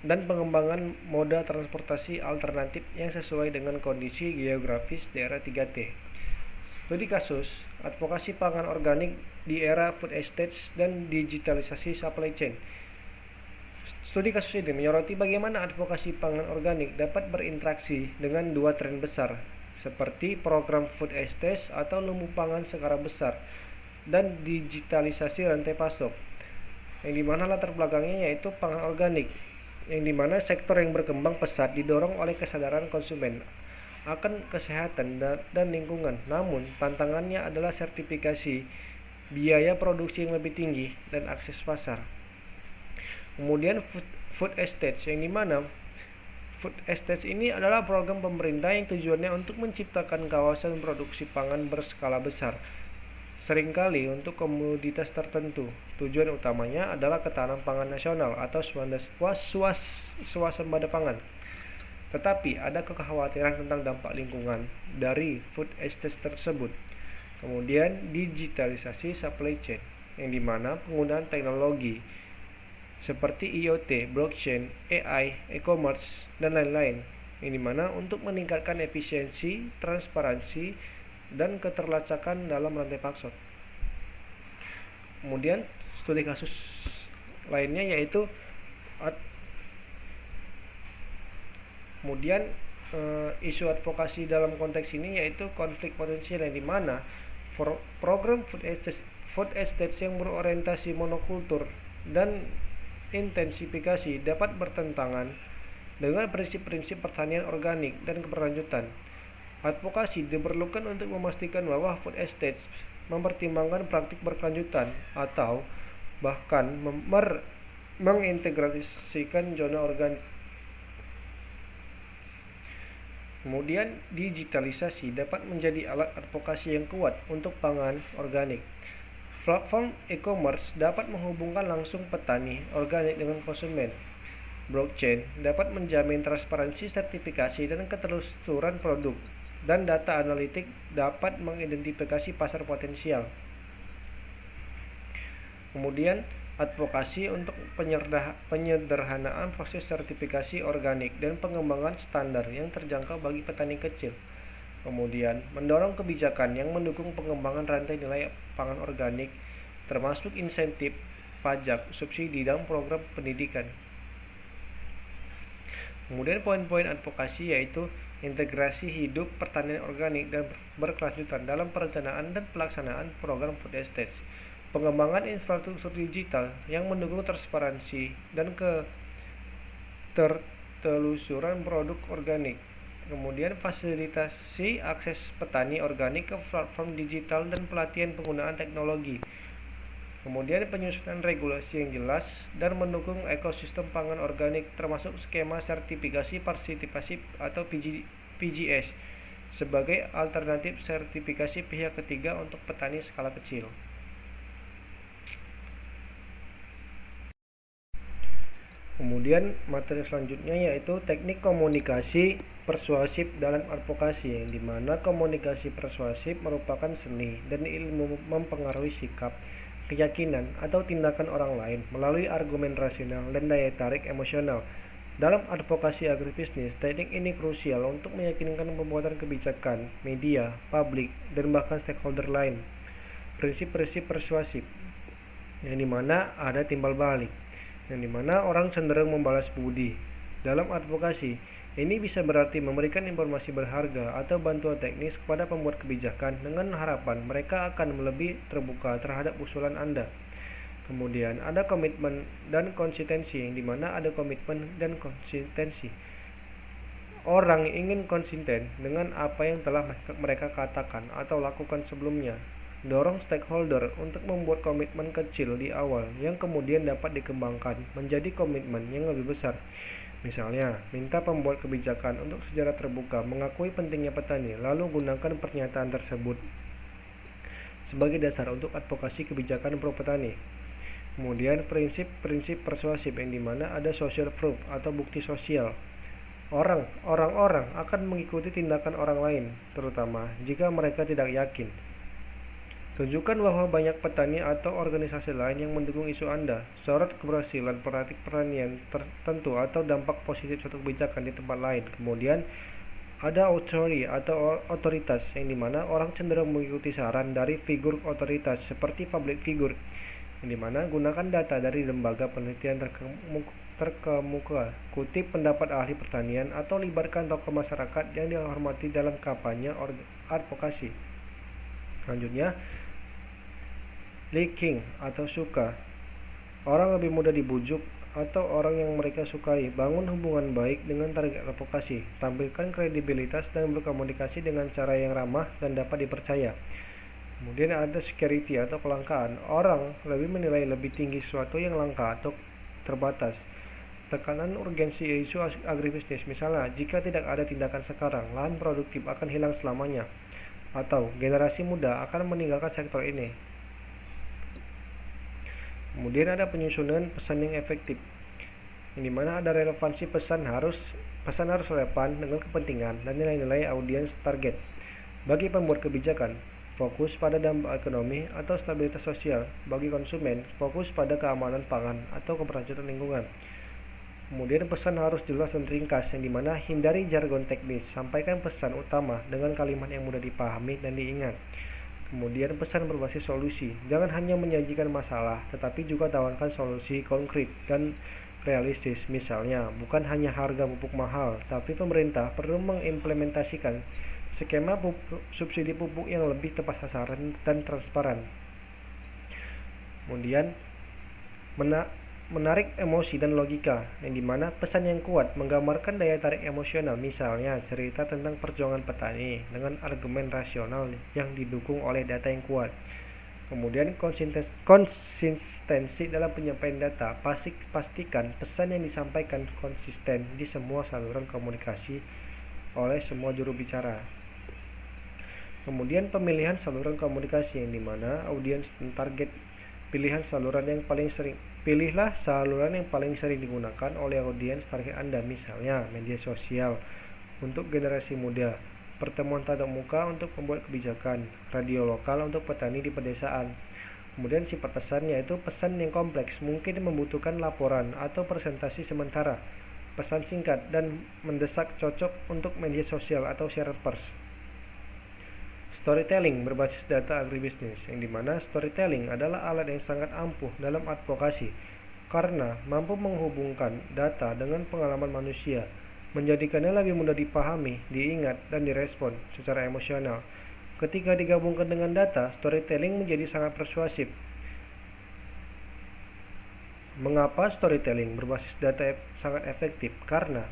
dan pengembangan moda transportasi alternatif yang sesuai dengan kondisi geografis daerah 3T. Studi kasus, advokasi pangan organik di era food estate dan digitalisasi supply chain. Studi kasus ini menyoroti bagaimana advokasi pangan organik dapat berinteraksi dengan dua tren besar, seperti program food estate atau lumbung pangan skala besar, dan digitalisasi rantai pasok, yang dimana latar belakangnya yaitu pangan organik, yang dimana sektor yang berkembang pesat didorong oleh kesadaran konsumen akan kesehatan dan lingkungan. Namun tantangannya adalah sertifikasi, biaya produksi yang lebih tinggi, dan akses pasar. Kemudian food estates, yang dimana food estates ini adalah program pemerintah yang tujuannya untuk menciptakan kawasan produksi pangan berskala besar, seringkali untuk komoditas tertentu. Tujuan utamanya adalah ketahanan pangan nasional atau swasembada pangan. Tetapi ada kekhawatiran tentang dampak lingkungan dari food estate tersebut. Kemudian digitalisasi supply chain, yang dimana penggunaan teknologi seperti IoT, blockchain, AI, e-commerce, dan lain-lain, yang dimana untuk meningkatkan efisiensi, transparansi, dan keterlacakan dalam rantai pasok. Kemudian studi kasus lainnya yaitu isu advokasi dalam konteks ini yaitu konflik potensial, yang dimana program food estates yang berorientasi monokultur dan intensifikasi dapat bertentangan dengan prinsip-prinsip pertanian organik dan keberlanjutan. Advokasi diperlukan untuk memastikan bahwa food estates mempertimbangkan praktik berkelanjutan atau bahkan mengintegrasikan zona organik. Kemudian digitalisasi dapat menjadi alat advokasi yang kuat untuk pangan organik. Platform e-commerce dapat menghubungkan langsung petani organik dengan konsumen. Blockchain dapat menjamin transparansi sertifikasi dan ketelusuran produk, dan data analitik dapat mengidentifikasi pasar potensial. Kemudian advokasi untuk penyederhanaan proses sertifikasi organik dan pengembangan standar yang terjangkau bagi petani kecil. Kemudian mendorong kebijakan yang mendukung pengembangan rantai nilai pangan organik, termasuk insentif, pajak, subsidi, dan program pendidikan. Kemudian poin-poin advokasi yaitu integrasi hidup pertanian organik dan berkelanjutan dalam perencanaan dan pelaksanaan program food estate, pengembangan infrastruktur digital yang mendukung transparansi dan ketertelusuran produk organik. Kemudian fasilitasi akses petani organik ke platform digital dan pelatihan penggunaan teknologi. Kemudian penyusunan regulasi yang jelas dan mendukung ekosistem pangan organik, termasuk skema sertifikasi partisipasi atau PGS sebagai alternatif sertifikasi pihak ketiga untuk petani skala kecil. Kemudian materi selanjutnya yaitu teknik komunikasi persuasif dalam advokasi, yang dimana komunikasi persuasif merupakan seni dan ilmu mempengaruhi sikap, keyakinan, atau tindakan orang lain melalui argumen rasional dan daya tarik emosional. Dalam advokasi agribisnis, teknik ini krusial untuk meyakinkan pembuatan kebijakan, media, publik, dan bahkan stakeholder lain. Prinsip-prinsip persuasif, yang dimana ada timbal balik, yang dimana orang cenderung membalas budi. Dalam advokasi, ini bisa berarti memberikan informasi berharga atau bantuan teknis kepada pembuat kebijakan dengan harapan mereka akan lebih terbuka terhadap usulan Anda. Kemudian ada komitmen dan konsistensi, yang dimana ada komitmen dan konsistensi. Orang ingin konsisten dengan apa yang telah mereka katakan atau lakukan sebelumnya. Dorong stakeholder untuk membuat komitmen kecil di awal yang kemudian dapat dikembangkan menjadi komitmen yang lebih besar. Misalnya, minta pembuat kebijakan untuk secara terbuka mengakui pentingnya petani, lalu gunakan pernyataan tersebut sebagai dasar untuk advokasi kebijakan pro petani. Kemudian prinsip-prinsip persuasif, yang dimana ada social proof atau bukti sosial. Orang-orang akan mengikuti tindakan orang lain, terutama jika mereka tidak yakin. Tunjukkan bahwa banyak petani atau organisasi lain yang mendukung isu Anda. Sorot keberhasilan praktik pertanian tertentu atau dampak positif suatu kebijakan di tempat lain. Kemudian ada authority atau otoritas, yang dimana orang cenderung mengikuti saran dari figur otoritas seperti public figure, yang dimana gunakan data dari lembaga penelitian terkemuka, kutip pendapat ahli pertanian, atau libatkan tokoh masyarakat yang dihormati dalam kampanye advokasi. Selanjutnya, liking atau suka. Orang lebih mudah dibujuk atau orang yang mereka sukai. Bangun hubungan baik dengan target advokasi. Tampilkan kredibilitas dan berkomunikasi dengan cara yang ramah dan dapat dipercaya. Kemudian ada security atau kelangkaan. Orang lebih menilai lebih tinggi sesuatu yang langka atau terbatas. Tekanan urgensi isu agribisnis, misalnya jika tidak ada tindakan sekarang, lahan produktif akan hilang selamanya, atau generasi muda akan meninggalkan sektor ini. Kemudian ada penyusunan pesan yang efektif, yang dimana ada relevansi pesan harus relevan dengan kepentingan dan nilai-nilai audiens target. Bagi pembuat kebijakan, fokus pada dampak ekonomi atau stabilitas sosial. Bagi konsumen, fokus pada keamanan pangan atau keberlanjutan lingkungan. Kemudian pesan harus jelas dan ringkas, yang dimana hindari jargon teknis. Sampaikan pesan utama dengan kalimat yang mudah dipahami dan diingat. Kemudian pesan berbasis solusi. Jangan hanya menyajikan masalah, tetapi juga tawarkan solusi konkret dan realistis. Misalnya, bukan hanya harga pupuk mahal, tapi pemerintah perlu mengimplementasikan skema subsidi pupuk yang lebih tepat sasaran dan transparan. Kemudian menarik emosi dan logika, yang dimana pesan yang kuat menggambarkan daya tarik emosional, misalnya cerita tentang perjuangan petani dengan argumen rasional yang didukung oleh data yang kuat. Kemudian konsistensi dalam penyampaian data. Pastikan pesan yang disampaikan konsisten di semua saluran komunikasi oleh semua juru bicara. Kemudian pemilihan saluran komunikasi, yang dimana audiens dan target. Pilihlah saluran yang paling sering digunakan oleh audiens target Anda, misalnya media sosial untuk generasi muda, pertemuan tatap muka untuk pembuat kebijakan, radio lokal untuk petani di pedesaan. Kemudian sifat pesan, yaitu pesan yang kompleks, mungkin membutuhkan laporan atau presentasi sementara. Pesan singkat dan mendesak, cocok untuk media sosial atau siaran pers. Storytelling berbasis data agribisnis, yang dimana storytelling adalah alat yang sangat ampuh dalam advokasi karena mampu menghubungkan data dengan pengalaman manusia, menjadikannya lebih mudah dipahami, diingat, dan direspon secara emosional. Ketika digabungkan dengan data, storytelling menjadi sangat persuasif. Mengapa storytelling berbasis data sangat efektif? Karena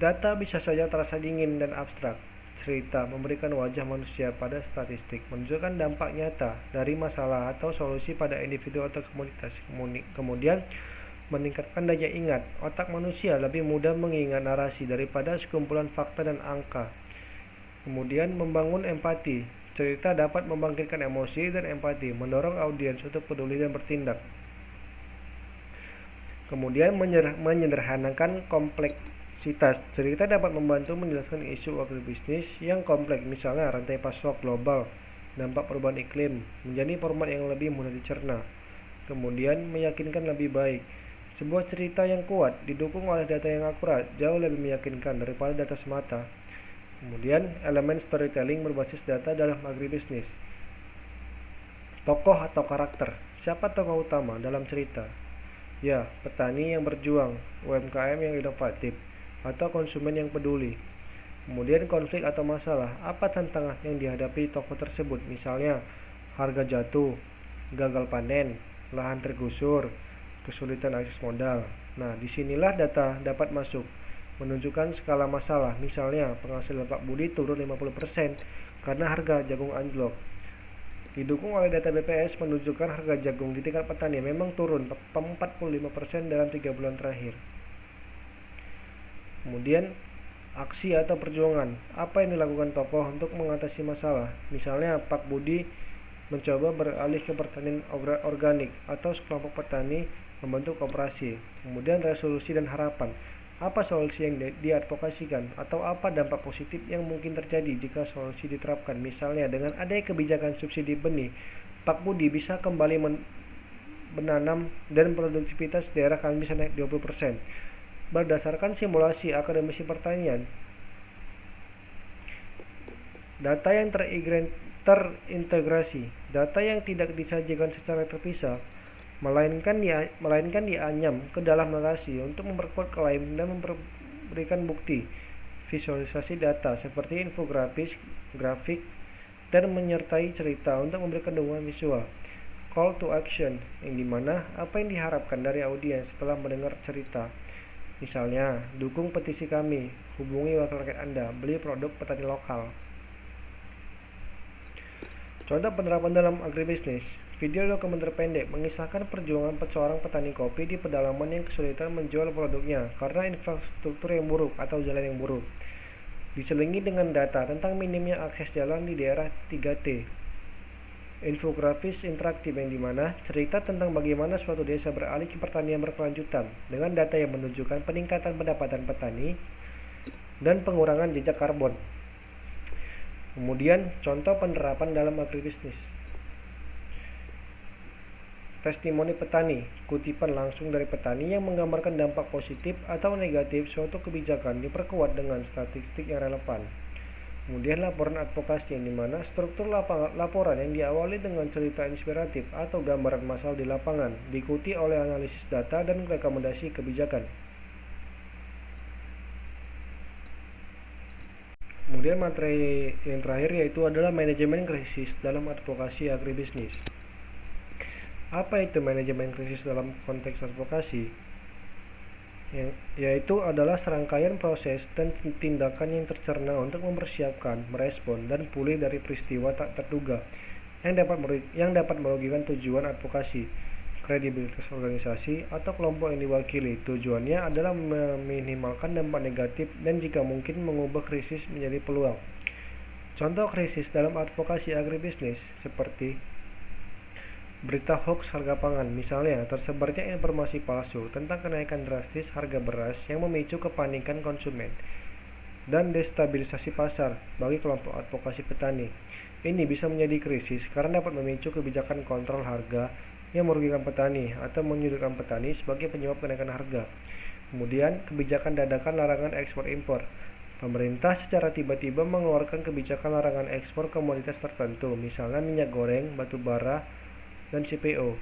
data bisa saja terasa dingin dan abstrak. Cerita memberikan wajah manusia pada statistik, menunjukkan dampak nyata dari masalah atau solusi pada individu atau komunitas. Kemudian meningkatkan daya ingat. Otak manusia lebih mudah mengingat narasi daripada sekumpulan fakta dan angka. Kemudian membangun empati. Cerita dapat membangkitkan emosi dan empati, mendorong audiens untuk peduli dan bertindak. Kemudian menyederhanakan kompleksitas. Cerita dapat membantu menjelaskan isu agribisnis yang kompleks, misalnya rantai pasok global, dampak perubahan iklim, menjadi format yang lebih mudah dicerna. Kemudian meyakinkan lebih baik. Sebuah cerita yang kuat didukung oleh data yang akurat jauh lebih meyakinkan daripada data semata. Kemudian elemen storytelling berbasis data dalam agribisnis. Tokoh atau karakter. Siapa tokoh utama dalam cerita? Ya, petani yang berjuang, UMKM yang inovatif, atau konsumen yang peduli. Kemudian konflik atau masalah. Apa tantangan yang dihadapi tokoh tersebut? Misalnya, harga jatuh, gagal panen, lahan tergusur, kesulitan akses modal. Nah, disinilah data dapat masuk, menunjukkan skala masalah. Misalnya, penghasilan Pak Budi turun 50% karena harga jagung anjlok. Didukung oleh data BPS menunjukkan harga jagung di tingkat petani memang turun 45% dalam 3 bulan terakhir. Kemudian, aksi atau perjuangan. Apa yang dilakukan tokoh untuk mengatasi masalah? Misalnya, Pak Budi mencoba beralih ke pertanian organik atau sekelompok petani membentuk koperasi. Kemudian resolusi dan harapan. Apa solusi yang diadvokasikan atau apa dampak positif yang mungkin terjadi jika solusi diterapkan? Misalnya dengan adanya kebijakan subsidi benih, Pak Budi bisa kembali menanam dan produktivitas daerah kami bisa naik 20%. Berdasarkan simulasi akademisi pertanian, data yang terintegrasi, data yang tidak disajikan secara terpisah, melainkan dianyam ke dalam narasi untuk memperkuat klaim dan memberikan bukti. Visualisasi data seperti infografis, grafik, dan menyertai cerita untuk memberikan dukungan visual. Call to action, yang dimana apa yang diharapkan dari audiens setelah mendengar cerita. Misalnya, dukung petisi kami, hubungi wakil rakyat Anda, beli produk petani lokal. Contoh penerapan dalam agribisnis. Video dokumenter pendek mengisahkan perjuangan seorang petani kopi di pedalaman yang kesulitan menjual produknya karena infrastruktur yang buruk atau jalan yang buruk. Diselingi dengan data tentang minimnya akses jalan di daerah 3T. Infografis interaktif yang dimana cerita tentang bagaimana suatu desa beralih ke pertanian berkelanjutan dengan data yang menunjukkan peningkatan pendapatan petani dan pengurangan jejak karbon. Kemudian contoh penerapan dalam agribisnis. Testimoni petani, kutipan langsung dari petani yang menggambarkan dampak positif atau negatif suatu kebijakan diperkuat dengan statistik yang relevan. Kemudian laporan advokasi yang dimana struktur laporan yang diawali dengan cerita inspiratif atau gambaran masalah di lapangan, diikuti oleh analisis data dan rekomendasi kebijakan. Kemudian materi yang terakhir yaitu adalah manajemen krisis dalam advokasi agribisnis. Apa itu manajemen krisis dalam konteks advokasi? Yaitu adalah serangkaian proses dan tindakan yang tercerna untuk mempersiapkan, merespon, dan pulih dari peristiwa tak terduga yang dapat merugikan tujuan advokasi, kredibilitas organisasi, atau kelompok yang diwakili. Tujuannya adalah meminimalkan dampak negatif dan jika mungkin mengubah krisis menjadi peluang. Contoh krisis dalam advokasi agribisnis seperti berita hoax harga pangan, misalnya tersebarnya informasi palsu tentang kenaikan drastis harga beras yang memicu kepanikan konsumen dan destabilisasi pasar bagi kelompok advokasi petani. Ini bisa menjadi krisis karena dapat memicu kebijakan kontrol harga yang merugikan petani atau menyudutkan petani sebagai penyebab kenaikan harga. Kemudian, kebijakan dadakan larangan ekspor impor. Pemerintah secara tiba-tiba mengeluarkan kebijakan larangan ekspor komoditas tertentu, misalnya minyak goreng, batu bara, dan CPO,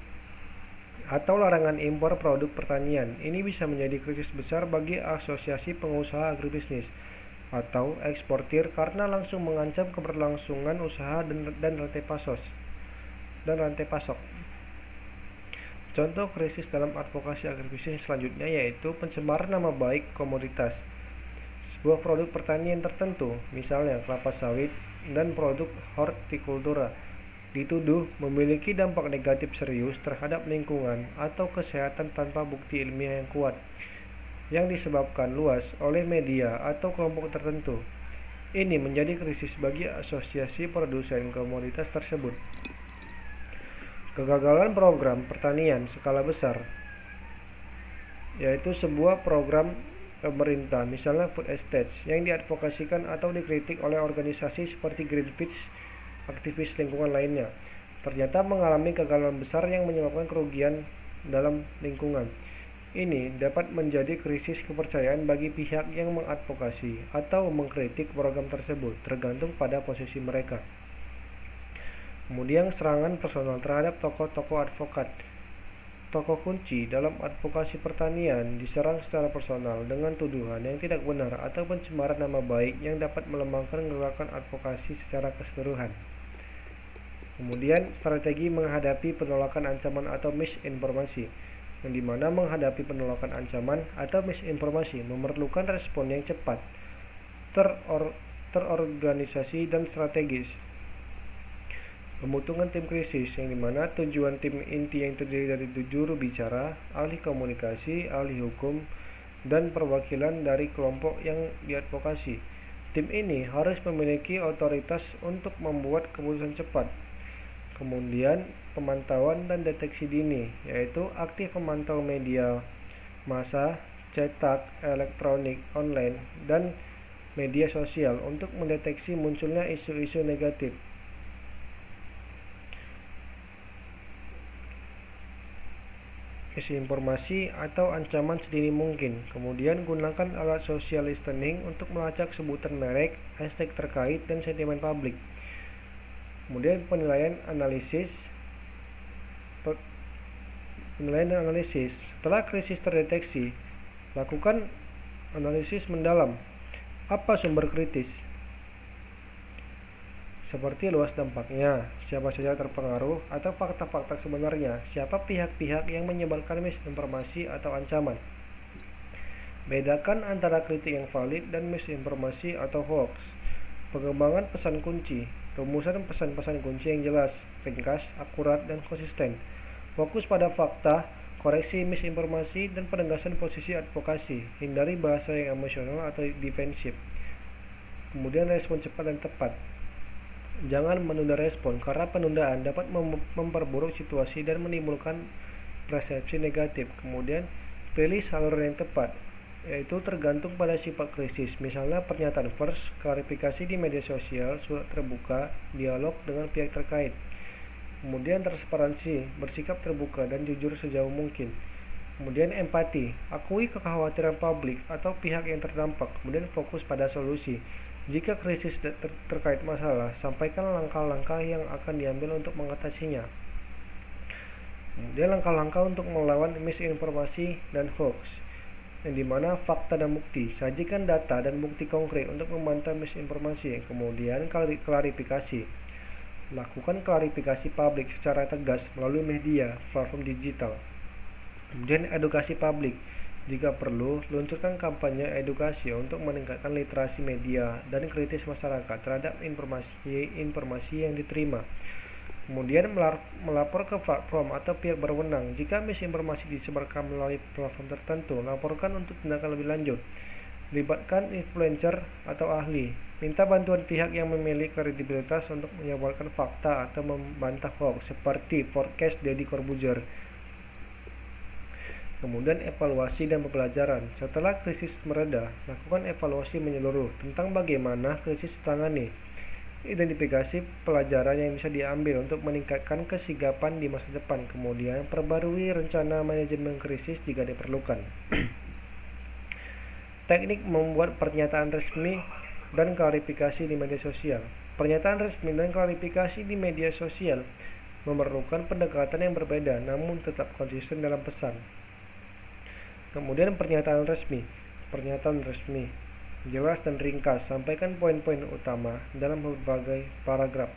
atau larangan impor produk pertanian. Ini bisa menjadi krisis besar bagi asosiasi pengusaha agribisnis atau eksportir karena langsung mengancam keberlangsungan usaha dan rantai pasok. Contoh krisis dalam advokasi agribisnis selanjutnya yaitu pencemaran nama baik komoditas. Sebuah produk pertanian tertentu, misalnya kelapa sawit dan produk hortikultura, dituduh memiliki dampak negatif serius terhadap lingkungan atau kesehatan tanpa bukti ilmiah yang kuat, yang disebabkan luas oleh media atau kelompok tertentu. Ini menjadi krisis bagi asosiasi produsen komoditas tersebut. Kegagalan program pertanian skala besar. yaitu sebuah program pemerintah, misalnya food estate, yang diadvokasikan atau dikritik oleh organisasi seperti Greenpeace, aktivis lingkungan lainnya, ternyata mengalami kegagalan besar yang menyebabkan kerugian dalam lingkungan. Ini dapat menjadi krisis kepercayaan bagi pihak yang mengadvokasi atau mengkritik program tersebut, tergantung pada posisi mereka. Kemudian serangan personal terhadap tokoh-tokoh advokat. Tokoh kunci dalam advokasi pertanian diserang secara personal dengan tuduhan yang tidak benar atau pencemaran nama baik yang dapat melemahkan gerakan advokasi secara keseluruhan. Kemudian strategi menghadapi penolakan ancaman atau misinformasi, yang dimana menghadapi penolakan ancaman atau misinformasi memerlukan respon yang cepat, terorganisasi dan strategis. Pembentukan tim krisis, yang dimana tujuan tim inti yang terdiri dari juru bicara, ahli komunikasi, ahli hukum, dan perwakilan dari kelompok yang diadvokasi. Tim ini harus memiliki otoritas untuk membuat keputusan cepat. Kemudian pemantauan dan deteksi dini, yaitu aktif memantau media massa, cetak, elektronik, online, dan media sosial untuk mendeteksi munculnya isu-isu negatif. Misinformasi atau ancaman sedini mungkin. Kemudian gunakan alat social listening untuk melacak sebutan merek, hashtag terkait, dan sentimen publik. Kemudian penilaian analisis. Setelah krisis terdeteksi, lakukan analisis mendalam. Apa sumber kritis? Seperti luas dampaknya, siapa saja terpengaruh, atau fakta-fakta sebenarnya, siapa pihak-pihak yang menyebarkan misinformasi atau ancaman. Bedakan antara kritik yang valid dan misinformasi atau hoax. Pengembangan pesan kunci. Rumusan pesan-pesan kunci yang jelas, ringkas, akurat, dan konsisten. Fokus pada fakta, koreksi misinformasi, dan penegasan posisi advokasi. Hindari bahasa yang emosional atau defensif. Kemudian respon cepat dan tepat. Jangan menunda respon, karena penundaan dapat memperburuk situasi dan menimbulkan persepsi negatif. Kemudian pilih saluran yang tepat, yaitu tergantung pada sifat krisis, misalnya pernyataan pers, klarifikasi di media sosial, surat terbuka, dialog dengan pihak terkait. Kemudian transparansi, bersikap terbuka dan jujur sejauh mungkin. Kemudian empati, akui kekhawatiran publik atau pihak yang terdampak. Kemudian fokus pada solusi. Jika krisis terkait masalah, sampaikan langkah-langkah yang akan diambil untuk mengatasinya. Kemudian langkah-langkah untuk melawan misinformasi dan hoax, yang dimana fakta dan bukti. Sajikan data dan bukti konkret untuk membantah misinformasi. Kemudian klarifikasi. Lakukan klarifikasi publik secara tegas melalui media, platform digital. Kemudian edukasi publik. Jika perlu, luncurkan kampanye edukasi untuk meningkatkan literasi media dan kritis masyarakat terhadap informasi yang diterima. Kemudian melapor ke platform atau pihak berwenang. Jika misinformasi disebarkan melalui platform tertentu, laporkan untuk tindakan lebih lanjut. Libatkan influencer atau ahli. Minta bantuan pihak yang memiliki kredibilitas untuk menyebarkan fakta atau membantah hoax, seperti Forecast Deddy Corbuzier. Kemudian evaluasi dan pembelajaran. Setelah krisis mereda, lakukan evaluasi menyeluruh tentang bagaimana krisis ditangani. Identifikasi pelajaran yang bisa diambil untuk meningkatkan kesigapan di masa depan. Kemudian perbarui rencana manajemen krisis jika diperlukan. Teknik membuat pernyataan resmi dan klarifikasi di media sosial. Pernyataan resmi dan klarifikasi di media sosial memerlukan pendekatan yang berbeda, namun tetap konsisten dalam pesan. Kemudian pernyataan resmi. Jelas dan ringkas, sampaikan poin-poin utama dalam berbagai paragraf.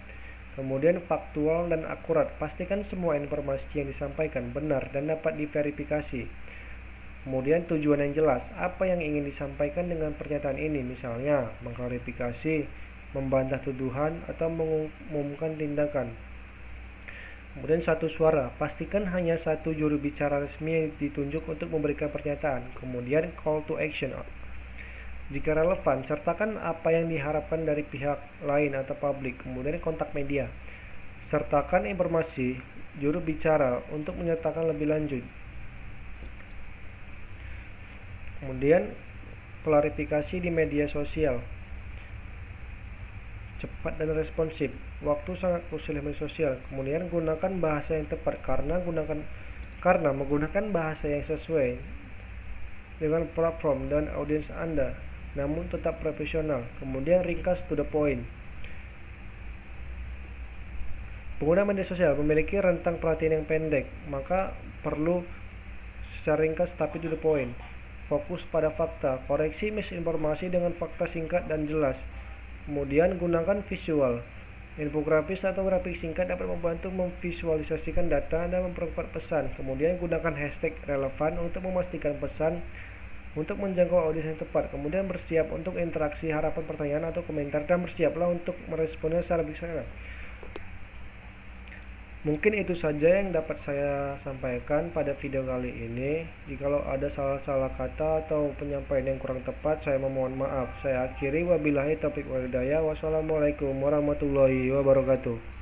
Kemudian faktual dan akurat, pastikan semua informasi yang disampaikan benar dan dapat diverifikasi. Kemudian tujuan yang jelas, apa yang ingin disampaikan dengan pernyataan ini, misalnya mengklarifikasi, membantah tuduhan, atau mengumumkan tindakan. Kemudian satu suara, pastikan hanya satu juru bicara resmi yang ditunjuk untuk memberikan pernyataan. Kemudian call to action. Jika relevan, sertakan apa yang diharapkan dari pihak lain atau publik. Kemudian kontak media. Sertakan informasi juru bicara untuk menyertakan lebih lanjut. Kemudian klarifikasi di media sosial, cepat dan responsif. Waktu sangat krusial di media sosial. Kemudian gunakan bahasa yang tepat karena menggunakan bahasa yang sesuai dengan platform dan audiens Anda, namun tetap profesional. Kemudian ringkas to the point. Pengguna media sosial memiliki rentang perhatian yang pendek, maka perlu secara ringkas tapi to the point. Fokus pada fakta, koreksi misinformasi dengan fakta singkat dan jelas. Kemudian gunakan visual. Infografis atau grafik singkat dapat membantu memvisualisasikan data dan memperkuat pesan. Kemudian gunakan hashtag relevan untuk memastikan pesan untuk menjangkau audiens yang tepat. Kemudian bersiap untuk interaksi, harapan, pertanyaan atau komentar, dan bersiaplah untuk meresponnya secara bijaksana. Mungkin itu saja yang dapat saya sampaikan pada video kali ini. Jikalau ada salah-salah kata atau penyampaian yang kurang tepat, saya memohon maaf. Saya akhiri, wabillahi taufiq wal hidayah. Wassalamualaikum warahmatullahi wabarakatuh.